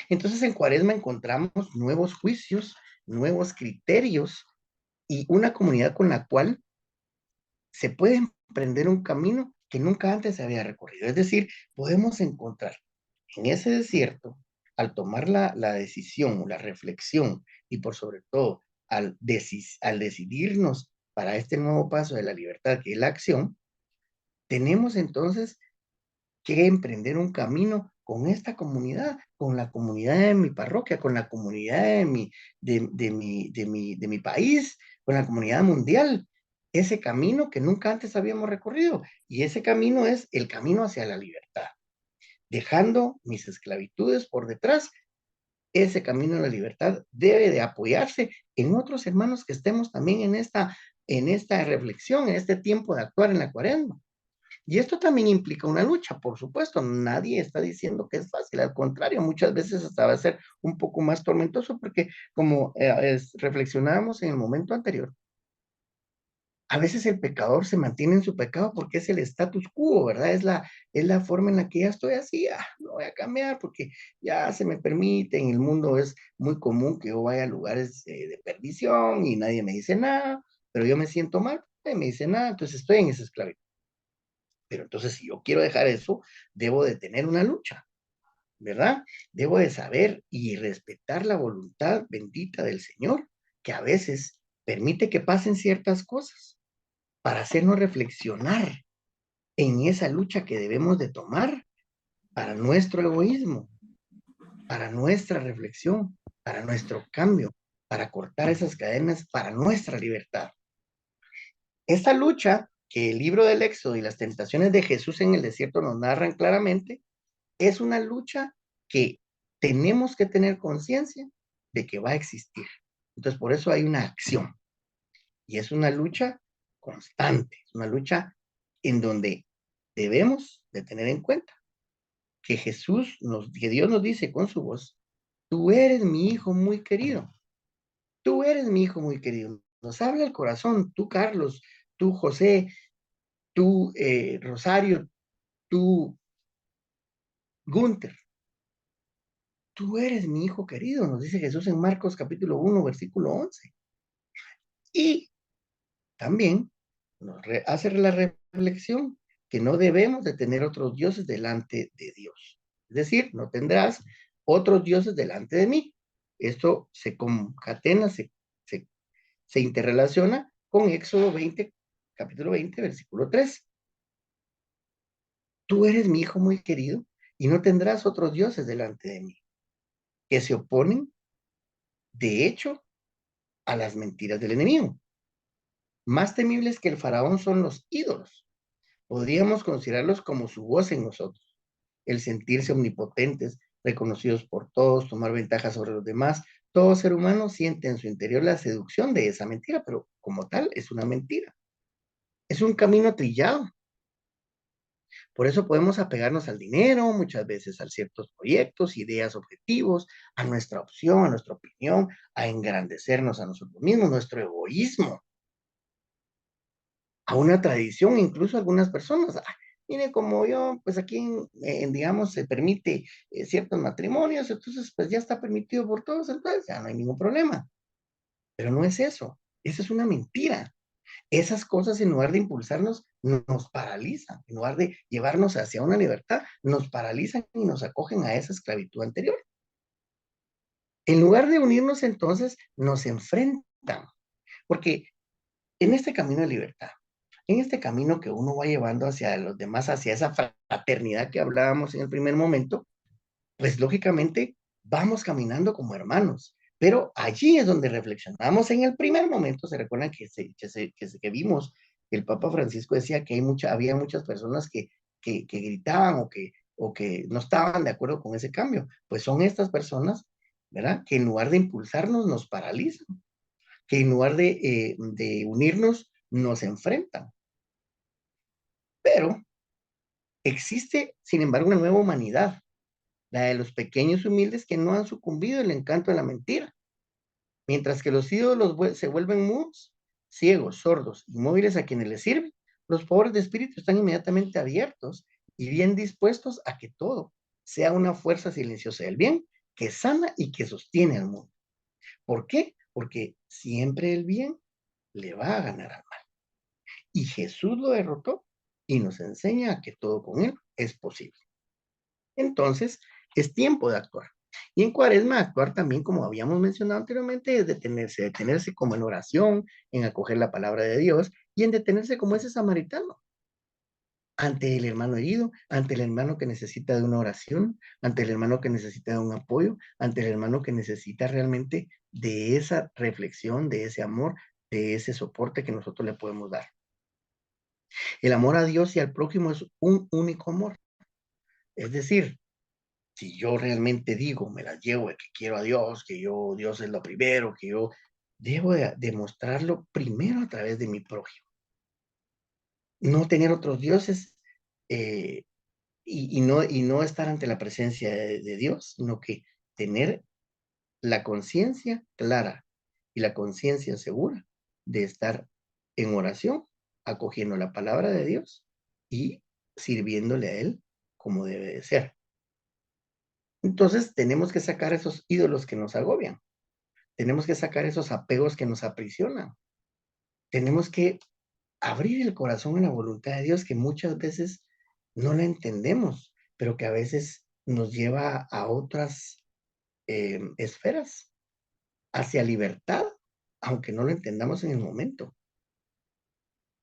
Entonces en Cuaresma encontramos nuevos juicios, nuevos criterios y una comunidad con la cual se puede emprender un camino que nunca antes se había recorrido. Es decir, podemos encontrar en ese desierto, al tomar la decisión, la reflexión y por sobre todo al decidirnos para este nuevo paso de la libertad, que es la acción, tenemos entonces que emprender un camino con esta comunidad, con la comunidad de mi parroquia, con la comunidad de mi país, con la comunidad mundial. Ese camino que nunca antes habíamos recorrido. Y ese camino es el camino hacia la libertad. Dejando mis esclavitudes por detrás, ese camino a la libertad debe de apoyarse en otros hermanos que estemos también en esta reflexión, en este tiempo de actuar en la cuaresma. Y esto también implica una lucha, por supuesto. Nadie está diciendo que es fácil, al contrario, muchas veces hasta va a ser un poco más tormentoso porque como reflexionábamos en el momento anterior, a veces el pecador se mantiene en su pecado porque es el status quo, ¿verdad? Es la forma en la que ya estoy así, no voy a cambiar porque ya se me permite, en el mundo es muy común que yo vaya a lugares de perdición y nadie me dice nada, pero yo me siento mal, nadie me dice nada, entonces estoy en esa esclavitud. Pero entonces, si yo quiero dejar eso, debo de tener una lucha, ¿verdad? Debo de saber y respetar la voluntad bendita del Señor, que a veces permite que pasen ciertas cosas para hacernos reflexionar en esa lucha que debemos de tomar para nuestro egoísmo, para nuestra reflexión, para nuestro cambio, para cortar esas cadenas, para nuestra libertad. Esta lucha que el libro del Éxodo y las tentaciones de Jesús en el desierto nos narran claramente, es una lucha que tenemos que tener conciencia de que va a existir. Entonces, por eso hay una acción. Y es una lucha constante, es una lucha en donde debemos de tener en cuenta que que Dios nos dice con su voz, tú eres mi hijo muy querido, tú eres mi hijo muy querido. Nos habla el corazón, tú Carlos, tú José, tú Rosario, tú Gunther, tú eres mi hijo querido, nos dice Jesús en Marcos capítulo 1, versículo 11. Y también hace la reflexión que no debemos de tener otros dioses delante de Dios. Es decir, no tendrás otros dioses delante de mí. Esto se concatena, se interrelaciona con Éxodo 20, capítulo 20, versículo 3. Tú eres mi hijo muy querido y no tendrás otros dioses delante de mí, que se oponen, de hecho, a las mentiras del enemigo. Más temibles que el faraón son los ídolos. Podríamos considerarlos como su voz en nosotros, el sentirse omnipotentes, reconocidos por todos, tomar ventaja sobre los demás. Todo ser humano siente en su interior la seducción de esa mentira, pero como tal es una mentira. Es un camino trillado. Por eso podemos apegarnos al dinero, muchas veces a ciertos proyectos, ideas, objetivos, a nuestra opción, a nuestra opinión, a engrandecernos a nosotros mismos, nuestro egoísmo, a una tradición, incluso algunas personas. Mire, como yo, pues aquí, digamos, se permite ciertos matrimonios, entonces, pues ya está permitido por todos, entonces ya no hay ningún problema. Pero no es eso, esa es una mentira. Esas cosas, en lugar de impulsarnos, nos paralizan, en lugar de llevarnos hacia una libertad, nos paralizan y nos acogen a esa esclavitud anterior. En lugar de unirnos, entonces, nos enfrentan, porque en este camino de libertad, en este camino que uno va llevando hacia los demás, hacia esa fraternidad que hablábamos en el primer momento, pues lógicamente vamos caminando como hermanos. Pero allí es donde reflexionamos en el primer momento. Se recuerdan que vimos que el Papa Francisco decía que había muchas personas que gritaban o que no estaban de acuerdo con ese cambio. Pues son estas personas, ¿verdad? Que en lugar de impulsarnos, nos paralizan, que en lugar de unirnos, nos enfrentan. Pero existe, sin embargo, una nueva humanidad, la de los pequeños humildes que no han sucumbido al encanto de la mentira. Mientras que los ídolos se vuelven mudos, ciegos, sordos, inmóviles a quienes les sirven, los pobres de espíritu están inmediatamente abiertos y bien dispuestos a que todo sea una fuerza silenciosa del bien que sana y que sostiene al mundo. ¿Por qué? Porque siempre el bien le va a ganar al mal. Y Jesús lo derrotó y nos enseña que todo con él es posible. Entonces, es tiempo de actuar. Y en Cuaresma actuar también, como habíamos mencionado anteriormente, es detenerse como en oración, en acoger la palabra de Dios y en detenerse como ese samaritano ante el hermano herido, ante el hermano que necesita de una oración, ante el hermano que necesita de un apoyo, ante el hermano que necesita realmente de esa reflexión, de ese amor, de ese soporte que nosotros le podemos dar. El amor a Dios y al prójimo es un único amor. Es decir, si yo realmente digo, me las llevo de que quiero a Dios, que yo, Dios es lo primero, que yo debo de demostrarlo primero a través de mi prójimo. No tener otros dioses eh, y no estar ante la presencia de Dios, sino que tener la conciencia clara y la conciencia segura de estar en oración, acogiendo la palabra de Dios y sirviéndole a Él como debe de ser. Entonces tenemos que sacar esos ídolos que nos agobian, tenemos que sacar esos apegos que nos aprisionan, tenemos que abrir el corazón a la voluntad de Dios que muchas veces no la entendemos, pero que a veces nos lleva a otras esferas, hacia libertad, aunque no lo entendamos en el momento.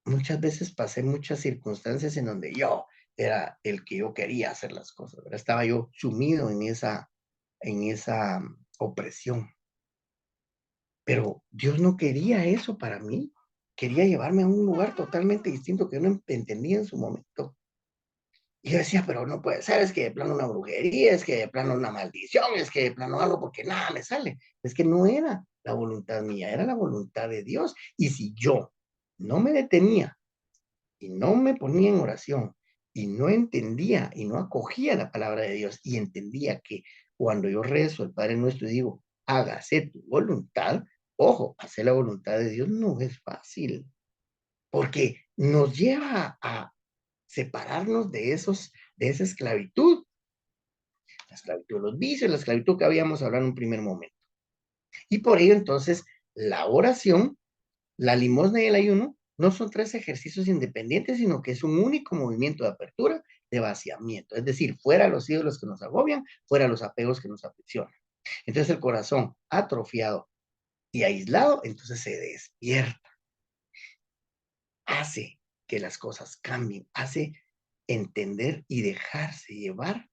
Muchas veces pasé muchas circunstancias en donde yo era el que yo quería hacer las cosas, ¿verdad? Estaba yo sumido en esa opresión. Pero Dios no quería eso para mí. Quería llevarme a un lugar totalmente distinto que yo no entendía en su momento. Y yo decía, pero no puede ser, es que de plano una brujería, es que de plano una maldición, es que de plano algo porque nada me sale. Es que no era la voluntad mía, era la voluntad de Dios. Y si yo no me detenía y no me ponía en oración y no entendía y no acogía la palabra de Dios y entendía que cuando yo rezo el Padre Nuestro y digo, hágase tu voluntad, ojo, hacer la voluntad de Dios no es fácil, porque nos lleva a separarnos de esa esclavitud, la esclavitud de los vicios, la esclavitud que habíamos hablado en un primer momento. Y por ello entonces la oración, la limosna y el ayuno no son tres ejercicios independientes, sino que es un único movimiento de apertura, de vaciamiento. Es decir, fuera los ídolos que nos agobian, fuera los apegos que nos aprisionan. Entonces el corazón atrofiado y aislado, entonces se despierta, hace que las cosas cambien, hace entender y dejarse llevar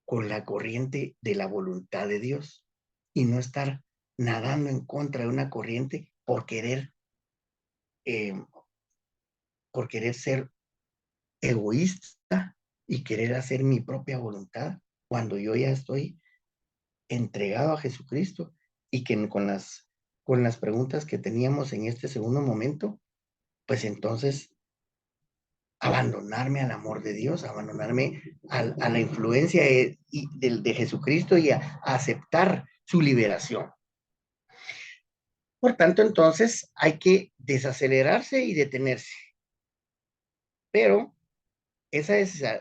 con la corriente de la voluntad de Dios y no estar nadando en contra de una corriente eh, por querer ser egoísta y querer hacer mi propia voluntad cuando yo ya estoy entregado a Jesucristo y que con las preguntas que teníamos en este segundo momento, pues entonces abandonarme al amor de Dios, abandonarme a la influencia de Jesucristo y a aceptar su liberación. Por tanto, entonces hay que desacelerarse y detenerse. Pero esa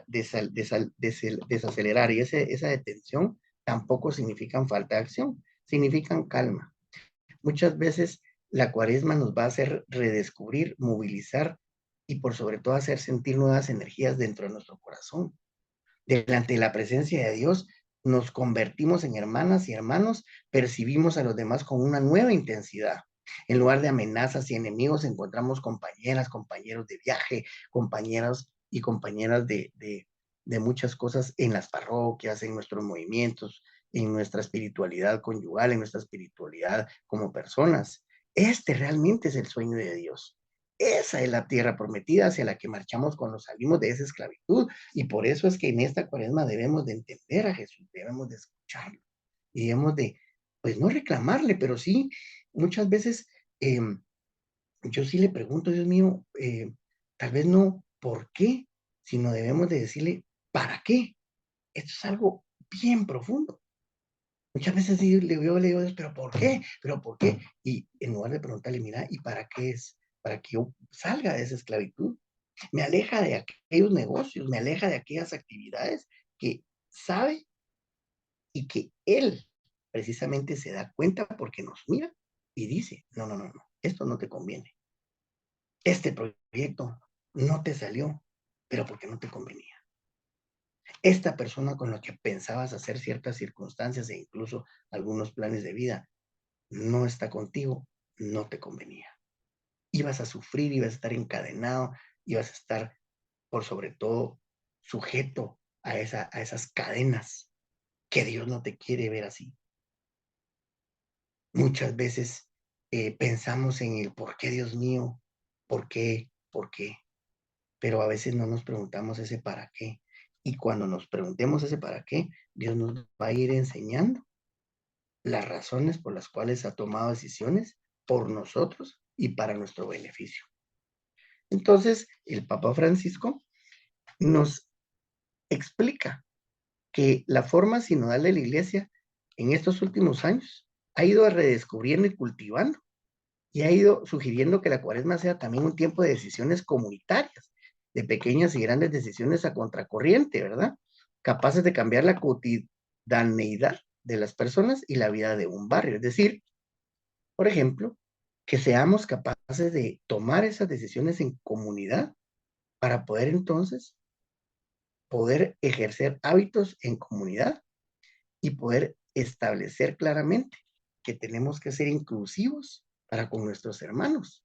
desacelerar y esa detención tampoco significan falta de acción, significan calma. Muchas veces la cuaresma nos va a hacer redescubrir, movilizar y por sobre todo hacer sentir nuevas energías dentro de nuestro corazón. Delante de la presencia de Dios nos convertimos en hermanas y hermanos, percibimos a los demás con una nueva intensidad. En lugar de amenazas y enemigos, encontramos compañeras, compañeros de viaje, compañeros y compañeras de muchas cosas en las parroquias, en nuestros movimientos, en nuestra espiritualidad conyugal, en nuestra espiritualidad como personas. Este realmente es el sueño de Dios. Esa es la tierra prometida hacia la que marchamos cuando salimos de esa esclavitud. Y por eso es que en esta cuaresma debemos de entender a Jesús, debemos de escucharlo y debemos de, pues no reclamarle, pero sí, muchas veces eh, yo sí le pregunto, Dios mío, tal vez no por qué, sino debemos de decirle, ¿para qué? Esto es algo bien profundo. Muchas veces sí, le digo a Dios, ¿pero por qué? ¿Pero por qué? Y en lugar de preguntarle, mira, ¿y para qué es? Para que yo salga de esa esclavitud. Me aleja de aquellos negocios, me aleja de aquellas actividades que sabe y que Él precisamente se da cuenta porque nos mira y dice, no, no, no, no, esto no te conviene. Este proyecto no te salió, pero porque no te convenía. Esta persona con la que pensabas hacer ciertas circunstancias e incluso algunos planes de vida no está contigo, no te convenía. Ibas a sufrir, ibas a estar encadenado, ibas a estar, por sobre todo, sujeto a esas cadenas que Dios no te quiere ver así. Muchas veces pensamos en el por qué, Dios mío, por qué, pero a veces no nos preguntamos ese para qué. Y cuando nos preguntemos ese para qué, Dios nos va a ir enseñando las razones por las cuales ha tomado decisiones por nosotros y para nuestro beneficio. Entonces, el Papa Francisco nos explica que la forma sinodal de la Iglesia en estos últimos años ha ido redescubriendo y cultivando y ha ido sugiriendo que la Cuaresma sea también un tiempo de decisiones comunitarias, de pequeñas y grandes decisiones a contracorriente, ¿verdad? Capaces de cambiar la cotidianeidad de las personas y la vida de un barrio. Es decir, por ejemplo, que seamos capaces de tomar esas decisiones en comunidad para poder entonces poder ejercer hábitos en comunidad y poder establecer claramente que tenemos que ser inclusivos para con nuestros hermanos.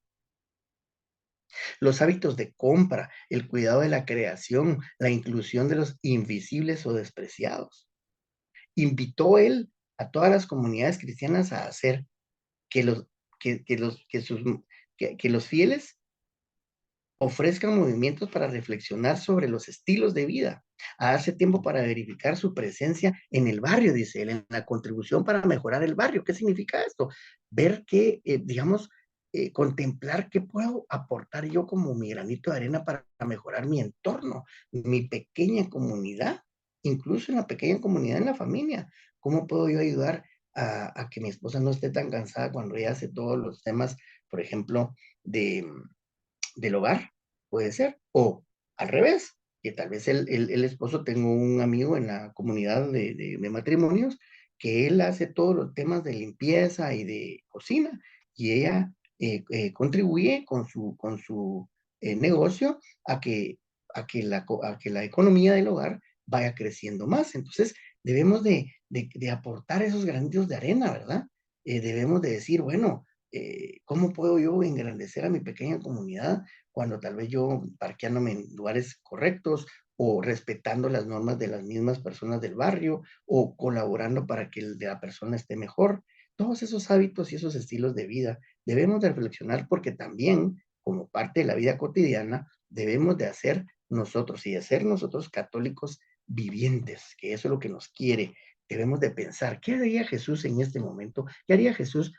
Los hábitos de compra, el cuidado de la creación, la inclusión de los invisibles o despreciados. Invitó él a todas las comunidades cristianas a hacer que los, que los, que sus, que los fieles ofrezcan movimientos para reflexionar sobre los estilos de vida, a darse tiempo para verificar su presencia en el barrio, dice él, en la contribución para mejorar el barrio. ¿Qué significa esto? Ver que, digamos, contemplar qué puedo aportar yo como mi granito de arena para mejorar mi entorno, mi pequeña comunidad, incluso en la pequeña comunidad en la familia. ¿Cómo puedo yo ayudar a que mi esposa no esté tan cansada cuando ella hace todos los temas, por ejemplo, de del hogar, puede ser, o al revés, que tal vez el esposo, tengo un amigo en la comunidad de matrimonios, que él hace todos los temas de limpieza y de cocina, y ella contribuye con su negocio a que la economía del hogar vaya creciendo más. Entonces, debemos de aportar esos granitos de arena, ¿verdad? Debemos de decir, bueno, ¿cómo puedo yo engrandecer a mi pequeña comunidad cuando tal vez yo parqueándome en lugares correctos o respetando las normas de las mismas personas del barrio o colaborando para que el de la persona esté mejor? Todos esos hábitos y esos estilos de vida debemos de reflexionar porque también, como parte de la vida cotidiana, debemos de hacer nosotros y de ser nosotros católicos vivientes, que eso es lo que nos quiere. Debemos de pensar, ¿qué haría Jesús en este momento? ¿Qué haría Jesús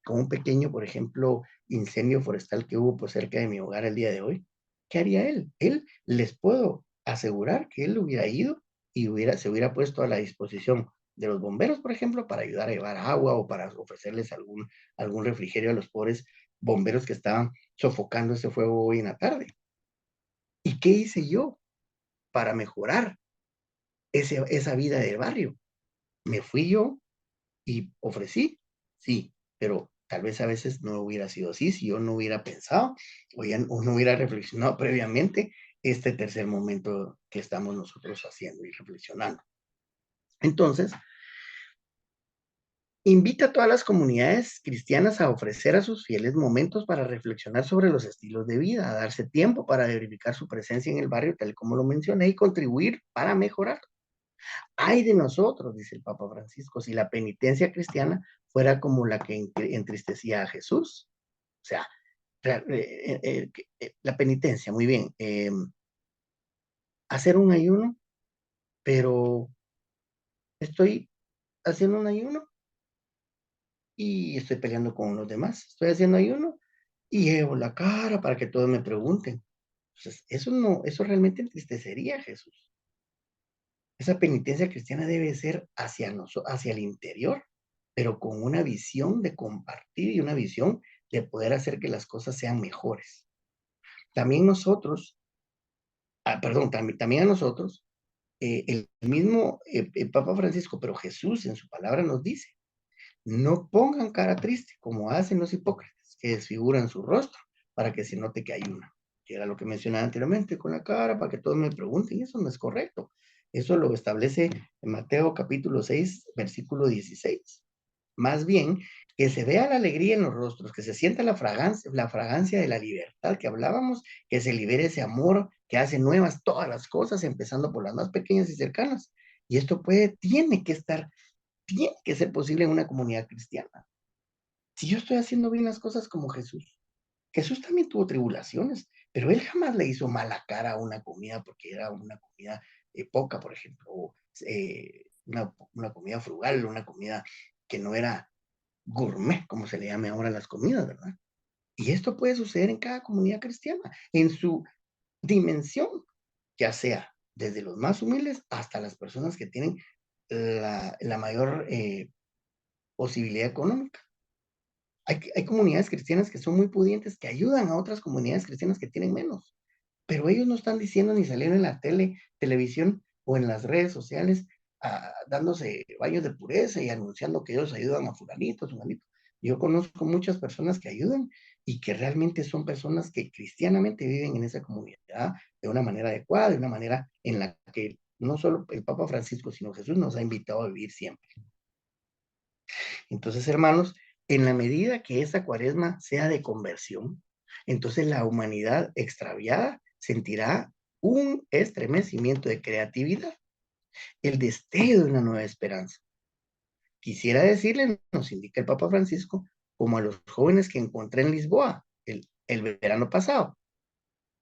con un pequeño, por ejemplo, incendio forestal que hubo pues, cerca de mi hogar el día de hoy? ¿Qué haría él? Él, les puedo asegurar que él hubiera ido y se hubiera puesto a la disposición de los bomberos, por ejemplo, para ayudar a llevar agua o para ofrecerles algún refrigerio a los pobres bomberos que estaban sofocando ese fuego hoy en la tarde. ¿Y qué hice yo para mejorar esa vida del barrio? Me fui yo y ofrecí, sí, pero tal vez a veces no hubiera sido así si yo no hubiera pensado o no hubiera reflexionado previamente este tercer momento que estamos nosotros haciendo y reflexionando. Entonces, invita a todas las comunidades cristianas a ofrecer a sus fieles momentos para reflexionar sobre los estilos de vida, a darse tiempo para verificar su presencia en el barrio, tal como lo mencioné, y contribuir para mejorar. Ay de nosotros, dice el Papa Francisco, si la penitencia cristiana fuera como la que entristecía a Jesús. O sea, la penitencia, muy bien. Hacer un ayuno, pero estoy haciendo un ayuno y estoy peleando con los demás. Estoy haciendo ayuno y llevo la cara para que todos me pregunten. Entonces, eso realmente entristecería a Jesús. Esa penitencia cristiana debe ser hacia el interior, pero con una visión de compartir y una visión de poder hacer que las cosas sean mejores. También nosotros, perdón, también a nosotros, el mismo el Papa Francisco, pero Jesús en su palabra nos dice, no pongan cara triste como hacen los hipócritas, que desfiguran su rostro para que se note que hay una. Que era lo que mencionaba anteriormente, con la cara para que todos me pregunten, eso no es correcto. Eso lo establece en Mateo capítulo 6, versículo 16. Más bien, que se vea la alegría en los rostros, que se sienta la fragancia de la libertad que hablábamos, que se libere ese amor que hace nuevas todas las cosas, empezando por las más pequeñas y cercanas. Y esto tiene que ser posible en una comunidad cristiana. Si yo estoy haciendo bien las cosas como Jesús, Jesús también tuvo tribulaciones, pero él jamás le hizo mala cara a una comida porque era una comida poca, por ejemplo, o una comida frugal, una comida que no era gourmet, como se le llame ahora a las comidas, ¿verdad? Y esto puede suceder en cada comunidad cristiana, en su dimensión, ya sea desde los más humildes hasta las personas que tienen la mayor posibilidad económica. Hay comunidades cristianas que son muy pudientes, que ayudan a otras comunidades cristianas que tienen menos, pero ellos no están diciendo ni saliendo en la televisión o en las redes sociales dándose baños de pureza y anunciando que ellos ayudan a fulanito, fulanito. Yo conozco muchas personas que ayudan y que realmente son personas que cristianamente viven en esa comunidad de una manera adecuada, de una manera en la que no solo el Papa Francisco, sino Jesús nos ha invitado a vivir siempre. Entonces, hermanos, en la medida que esa cuaresma sea de conversión, entonces la humanidad extraviada sentirá un estremecimiento de creatividad, el destello de una nueva esperanza. Quisiera decirle, nos indica el Papa Francisco, como a los jóvenes que encontré en Lisboa el verano pasado,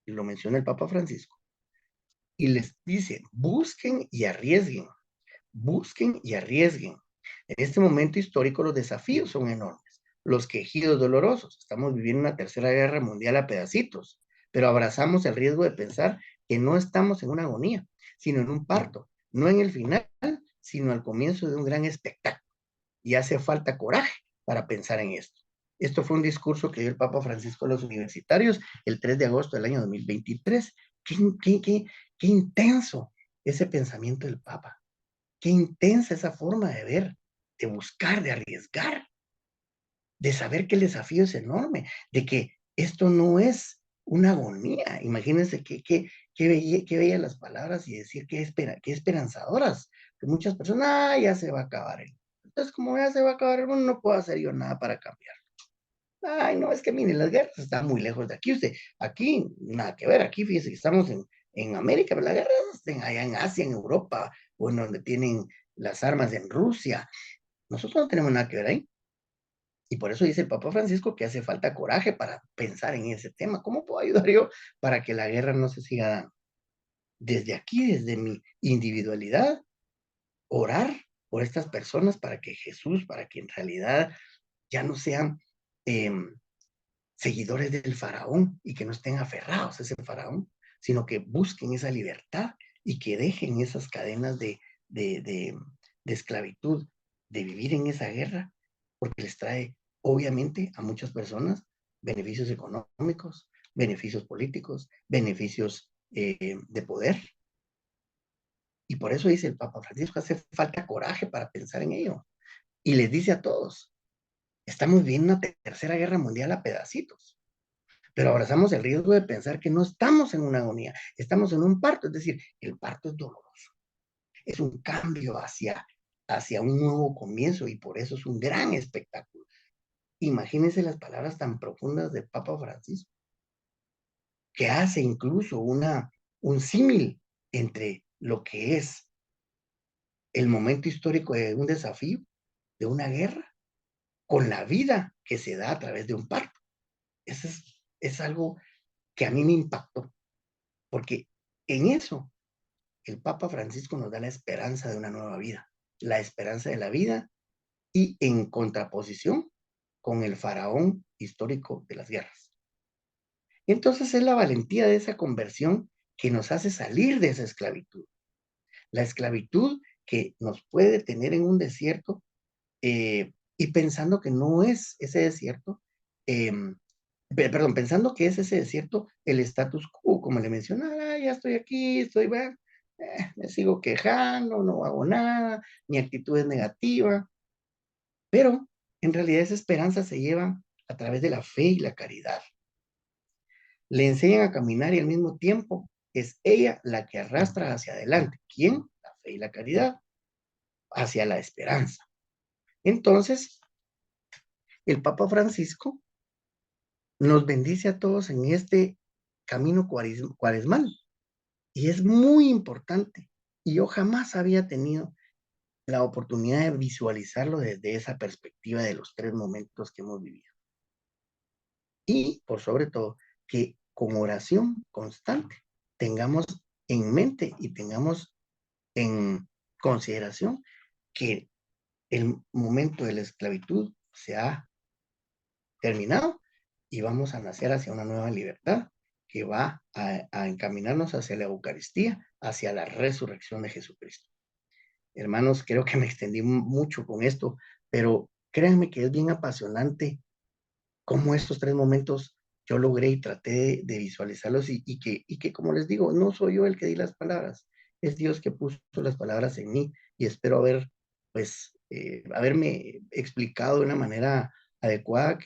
y lo menciona el Papa Francisco, y les dice, busquen y arriesguen, busquen y arriesguen. En este momento histórico los desafíos son enormes, los quejidos dolorosos. Estamos viviendo una tercera guerra mundial a pedacitos, pero abrazamos el riesgo de pensar que no estamos en una agonía, sino en un parto, no en el final, sino al comienzo de un gran espectáculo. Y hace falta coraje para pensar en esto. Esto fue un discurso que dio el Papa Francisco a los universitarios el 3 de agosto del año 2023. Qué intenso ese pensamiento del Papa. Qué intensa esa forma de ver, de buscar, de arriesgar, de saber que el desafío es enorme, de que esto no es una agonía. Imagínense qué bellas las palabras y decir qué esperanzadoras, que muchas personas, ya se va a acabar el mundo. Entonces, como ya se va a acabar el mundo, no puedo hacer yo nada para cambiar. Ay, no, es que miren, las guerras están muy lejos de aquí. Aquí, nada que ver, aquí fíjese que estamos en América, pero las guerras están allá en Asia, en Europa, o en donde tienen las armas en Rusia. Nosotros no tenemos nada que ver ahí. Y por eso dice el Papa Francisco que hace falta coraje para pensar en ese tema. ¿Cómo puedo ayudar yo para que la guerra no se siga dando? Desde aquí, desde mi individualidad, orar por estas personas para que Jesús, para que en realidad ya no sean seguidores del faraón y que no estén aferrados a ese faraón, sino que busquen esa libertad y que dejen esas cadenas de esclavitud, de vivir en esa guerra, porque les trae, obviamente, a muchas personas beneficios económicos, beneficios políticos, beneficios de poder. Y por eso dice el Papa Francisco, hace falta coraje para pensar en ello. Y les dice a todos, estamos viviendo una tercera guerra mundial a pedacitos, pero abrazamos el riesgo de pensar que no estamos en una agonía, estamos en un parto, es decir, el parto es doloroso, es un cambio hacia un nuevo comienzo y por eso es un gran espectáculo. Imagínense las palabras tan profundas del Papa Francisco, que hace incluso un símil entre lo que es el momento histórico de un desafío, de una guerra, con la vida que se da a través de un parto. Eso es algo que a mí me impactó, porque en eso el Papa Francisco nos da la esperanza de una nueva vida, la esperanza de la vida y en contraposición con el faraón histórico de las guerras. Entonces es la valentía de esa conversión que nos hace salir de esa esclavitud. La esclavitud que nos puede tener en un desierto y pensando que no es ese desierto, perdón, pensando que es ese desierto el status quo, como le mencionaba, ya estoy aquí, me sigo quejando, no hago nada, mi actitud es negativa, pero en realidad esa esperanza se lleva a través de la fe y la caridad. Le enseñan a caminar y al mismo tiempo es ella la que arrastra hacia adelante. ¿Quién? fe y la caridad hacia la esperanza. Entonces, el Papa Francisco nos bendice a todos en este camino cuaresmal. Y es muy importante. Y yo jamás había tenido la oportunidad de visualizarlo desde esa perspectiva de los 3 momentos que hemos vivido. Y, por sobre todo, que con oración constante tengamos en mente y tengamos en consideración que el momento de la esclavitud se ha terminado y vamos a nacer hacia una nueva libertad que va a encaminarnos hacia la Eucaristía, hacia la resurrección de Jesucristo. Hermanos, creo que me extendí mucho con esto, pero créanme que es bien apasionante cómo estos 3 momentos yo logré y traté de visualizarlos y que, como les digo, no soy yo el que di las palabras, es Dios que puso las palabras en mí y espero haberme explicado de una manera adecuada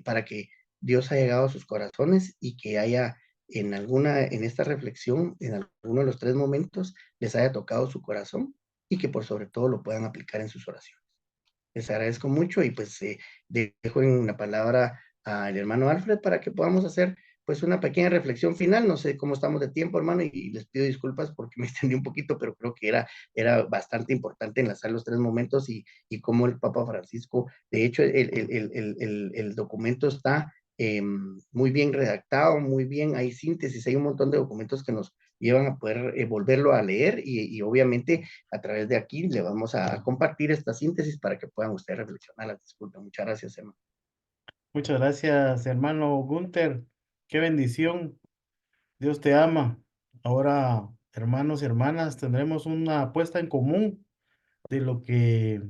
para que Dios haya llegado a sus corazones y que haya en esta reflexión, en alguno de los 3 momentos, les haya tocado su corazón y que por sobre todo lo puedan aplicar en sus oraciones. Les agradezco mucho y pues dejo en la palabra al hermano Alfred para que podamos hacer pues una pequeña reflexión final. No sé cómo estamos de tiempo, hermano, y les pido disculpas porque me extendí un poquito, pero creo que era bastante importante enlazar los 3 momentos y cómo el Papa Francisco, de hecho, el documento está muy bien redactado, muy bien, hay síntesis, hay un montón de documentos que nos llevan a poder volverlo a leer y obviamente a través de aquí le vamos a compartir esta síntesis para que puedan ustedes reflexionar. Las disculpas. Muchas gracias, hermano. Muchas gracias, hermano Gunther. Qué bendición. Dios te ama. Ahora, hermanos y hermanas, tendremos una apuesta en común de lo que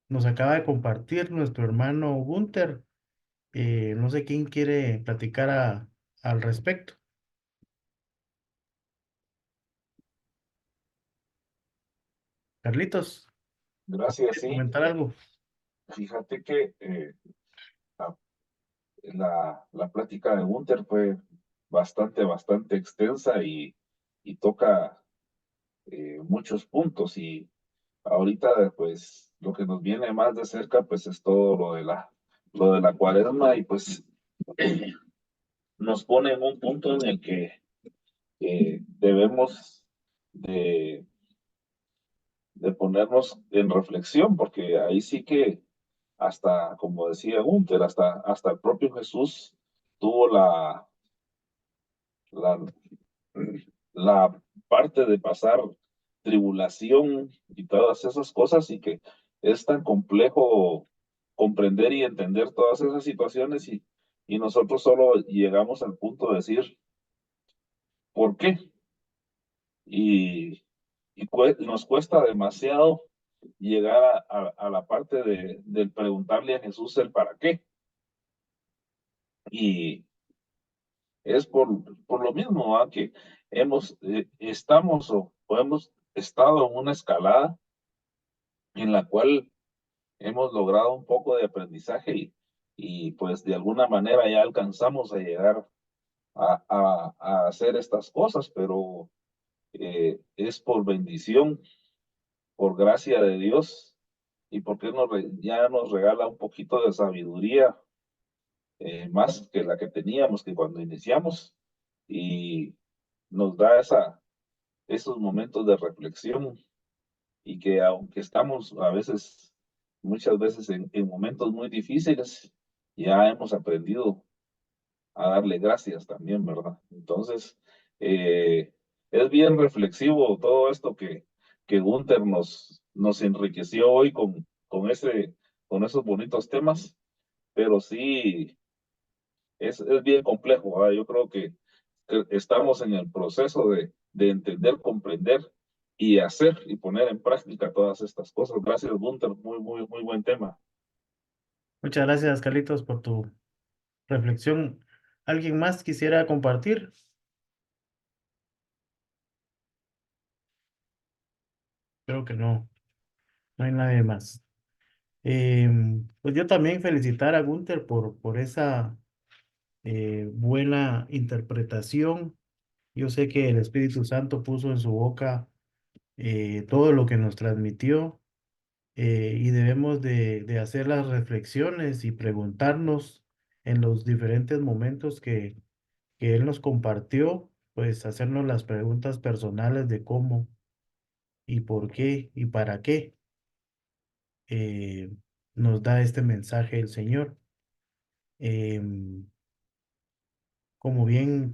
nos acaba de compartir nuestro hermano Gunther. No sé quién quiere platicar al respecto. Carlitos, Gracias, ¿quieres sí. comentar algo? Fíjate que la, la plática de Gunther fue bastante extensa y toca muchos puntos y ahorita pues lo que nos viene más de cerca pues es todo lo de la cuaresma y pues nos pone en un punto en el que debemos de, de ponernos en reflexión porque ahí sí que hasta, como decía Gunther, hasta el propio Jesús tuvo la, la parte de pasar tribulación y todas esas cosas y que es tan complejo comprender y entender todas esas situaciones y nosotros solo llegamos al punto de decir, ¿por qué? Y, nos cuesta demasiado llegar a la parte del preguntarle a Jesús el para qué. Y es por lo mismo que estamos o hemos estado en una escalada en la cual hemos logrado un poco de aprendizaje y pues de alguna manera ya alcanzamos a llegar a hacer estas cosas, pero es por bendición, por gracia de Dios y porque ya nos regala un poquito de sabiduría más que la que teníamos que cuando iniciamos y nos da esos momentos de reflexión y que aunque estamos muchas veces en momentos muy difíciles, ya hemos aprendido a darle gracias también, ¿verdad? Entonces, es bien reflexivo todo esto que Gunther nos enriqueció hoy con esos bonitos temas, pero sí, es bien complejo, ¿verdad? Yo creo que estamos en el proceso de entender, comprender y hacer y poner en práctica todas estas cosas. Gracias, Gunther, muy buen tema. Muchas gracias, Carlitos, por tu reflexión. ¿Alguien más quisiera compartir? Creo que no, no hay nadie más. Pues yo también felicitar a Gunther por esa buena interpretación. Yo sé que el Espíritu Santo puso en su boca todo lo que nos transmitió, y debemos de hacer las reflexiones y preguntarnos en los diferentes momentos que Él nos compartió, pues hacernos las preguntas personales de cómo y por qué y para qué eh, nos da este mensaje el Señor. Em, como bien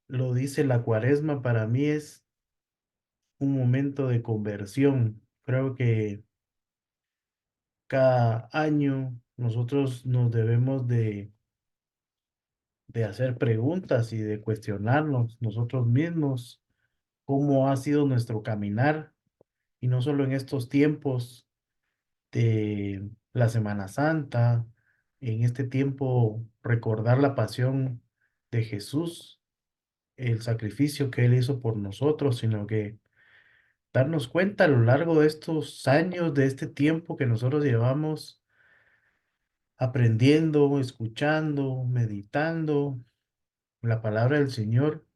lo dice la Cuaresma, para mí es un momento de conversión. Creo que cada año nosotros nos debemos de hacer preguntas y de cuestionarnos nosotros mismos cómo ha sido nuestro caminar, y no solo en estos tiempos de la Semana Santa, en este tiempo recordar la pasión de Jesús, el sacrificio que Él hizo por nosotros, sino que darnos cuenta a lo largo de estos años, de este tiempo que nosotros llevamos aprendiendo, escuchando, meditando la palabra del Señor,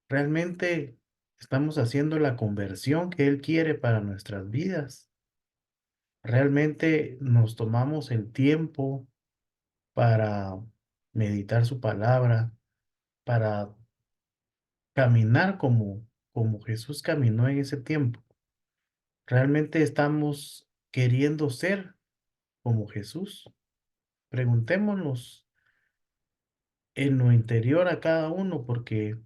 realmente estamos haciendo la conversión que Él quiere para nuestras vidas. Realmente nos tomamos el tiempo para meditar su palabra, para caminar como Jesús caminó en ese tiempo. Realmente estamos queriendo ser como Jesús. Preguntémonos en lo interior a cada uno, porque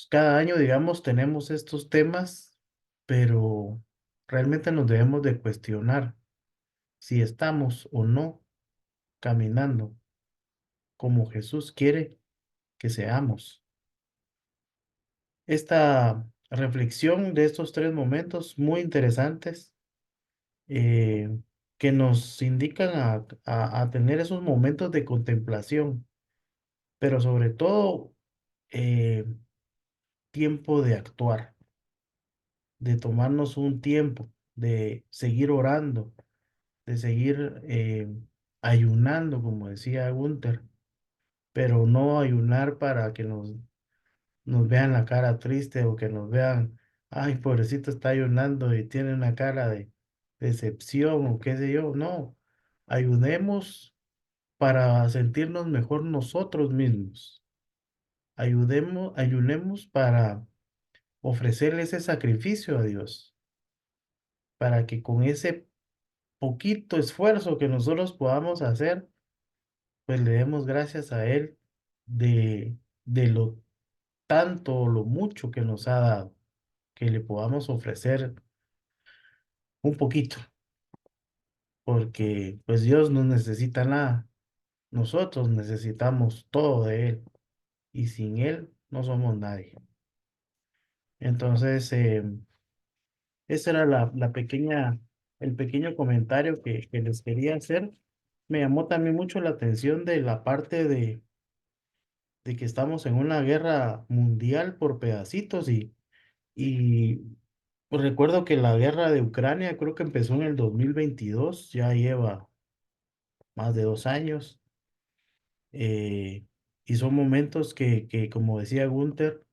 cada año, digamos, tenemos estos temas, pero realmente nos debemos de cuestionar si estamos o no caminando como Jesús quiere que seamos. Esta reflexión de estos tres momentos muy interesantes, eh, que nos indican a tener esos momentos de contemplación, pero sobre todo eh, tiempo de actuar, de tomarnos un tiempo, de seguir orando, de seguir ayunando, como decía Gunther, pero no ayunar para que nos vean la cara triste o que nos vean, ay, pobrecito está ayunando y tiene una cara de decepción o qué sé yo. No, ayudemos para sentirnos mejor nosotros mismos. Ayunemos para ofrecerle ese sacrificio a Dios, para que con ese poquito esfuerzo que nosotros podamos hacer, pues le demos gracias a Él de lo tanto o lo mucho que nos ha dado, que le podamos ofrecer un poquito, porque pues Dios no necesita nada, nosotros necesitamos todo de Él, y sin Él no somos nadie. Entonces, esa era el pequeño comentario que les quería hacer. Me llamó también mucho la atención de la parte de que estamos en una guerra mundial por pedacitos, y pues recuerdo que la guerra de Ucrania creo que empezó en el 2022, ya lleva más de 2 años, eh, y son momentos que, como decía Gunther,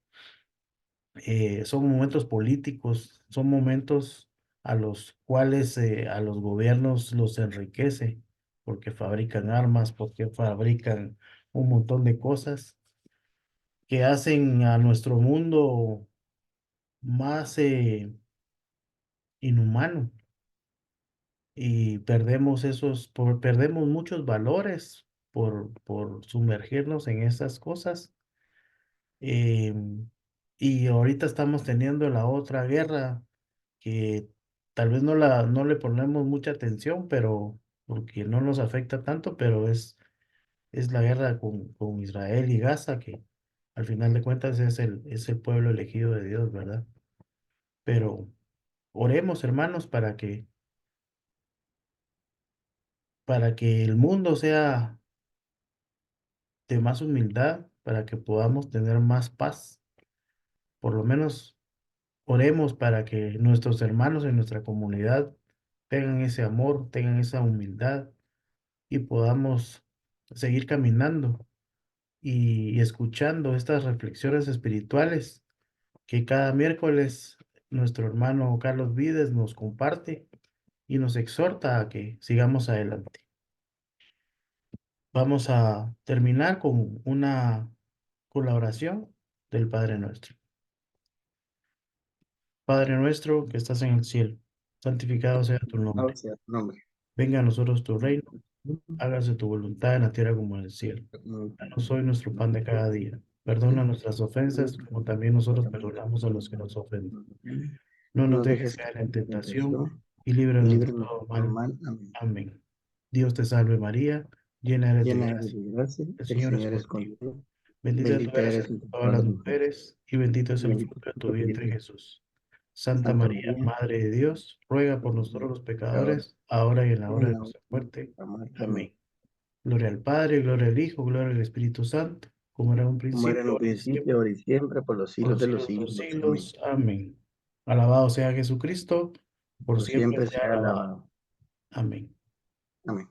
son momentos políticos, son momentos a los cuales a los gobiernos los enriquece, porque fabrican armas, porque fabrican un montón de cosas que hacen a nuestro mundo más inhumano, y perdemos muchos valores por sumergirnos en esas cosas. Y ahorita estamos teniendo la otra guerra que tal vez no le ponemos mucha atención, pero porque no nos afecta tanto, pero es la guerra con Israel y Gaza, que al final de cuentas es el pueblo elegido de Dios, ¿verdad? Pero oremos, hermanos, para que el mundo sea de más humildad, para que podamos tener más paz. Por lo menos oremos para que nuestros hermanos en nuestra comunidad tengan ese amor, tengan esa humildad, y podamos seguir caminando y escuchando estas reflexiones espirituales que cada miércoles nuestro hermano Carlos Vides nos comparte y nos exhorta a que sigamos adelante. Vamos a terminar con la oración del Padre Nuestro. Padre nuestro que estás en el cielo, santificado sea tu Santificado nombre. sea tu nombre. Venga a nosotros tu reino, hágase tu voluntad en la tierra como en el cielo. Danos hoy nuestro pan de cada día. Perdona nuestras ofensas, como también nosotros perdonamos a los que nos ofenden. No No nos nos dejes dejes caer caer en en tentación tentación y y líbranos de líbranos de todo todo mal. mal. Amén. Amén. Dios te salve María, llena eres de Llena eres gracia. de gracia, El el Señor es Señor es contigo. contigo. Bendita tú Bendita eres eres entre entre todas todas las las mujeres. mujeres y bendito es Y el bendito fruto es de el tu fruto de tu vientre vientre. Jesús. Santa Santa María, María, Madre de Dios, ruega por nosotros los pecadores, ahora y en la hora de nuestra muerte. amén. Amén. Gloria al Padre, gloria al Hijo, gloria al Espíritu Santo, como era en un Como era en principio, un ahora y principio, siempre, ahora y siempre, por los por siglos los de los siglos de los siglos. Amén. siglos. Amén. Alabado sea Jesucristo, por Por siempre siempre sea sea alabado. alabado. Amén. Amén.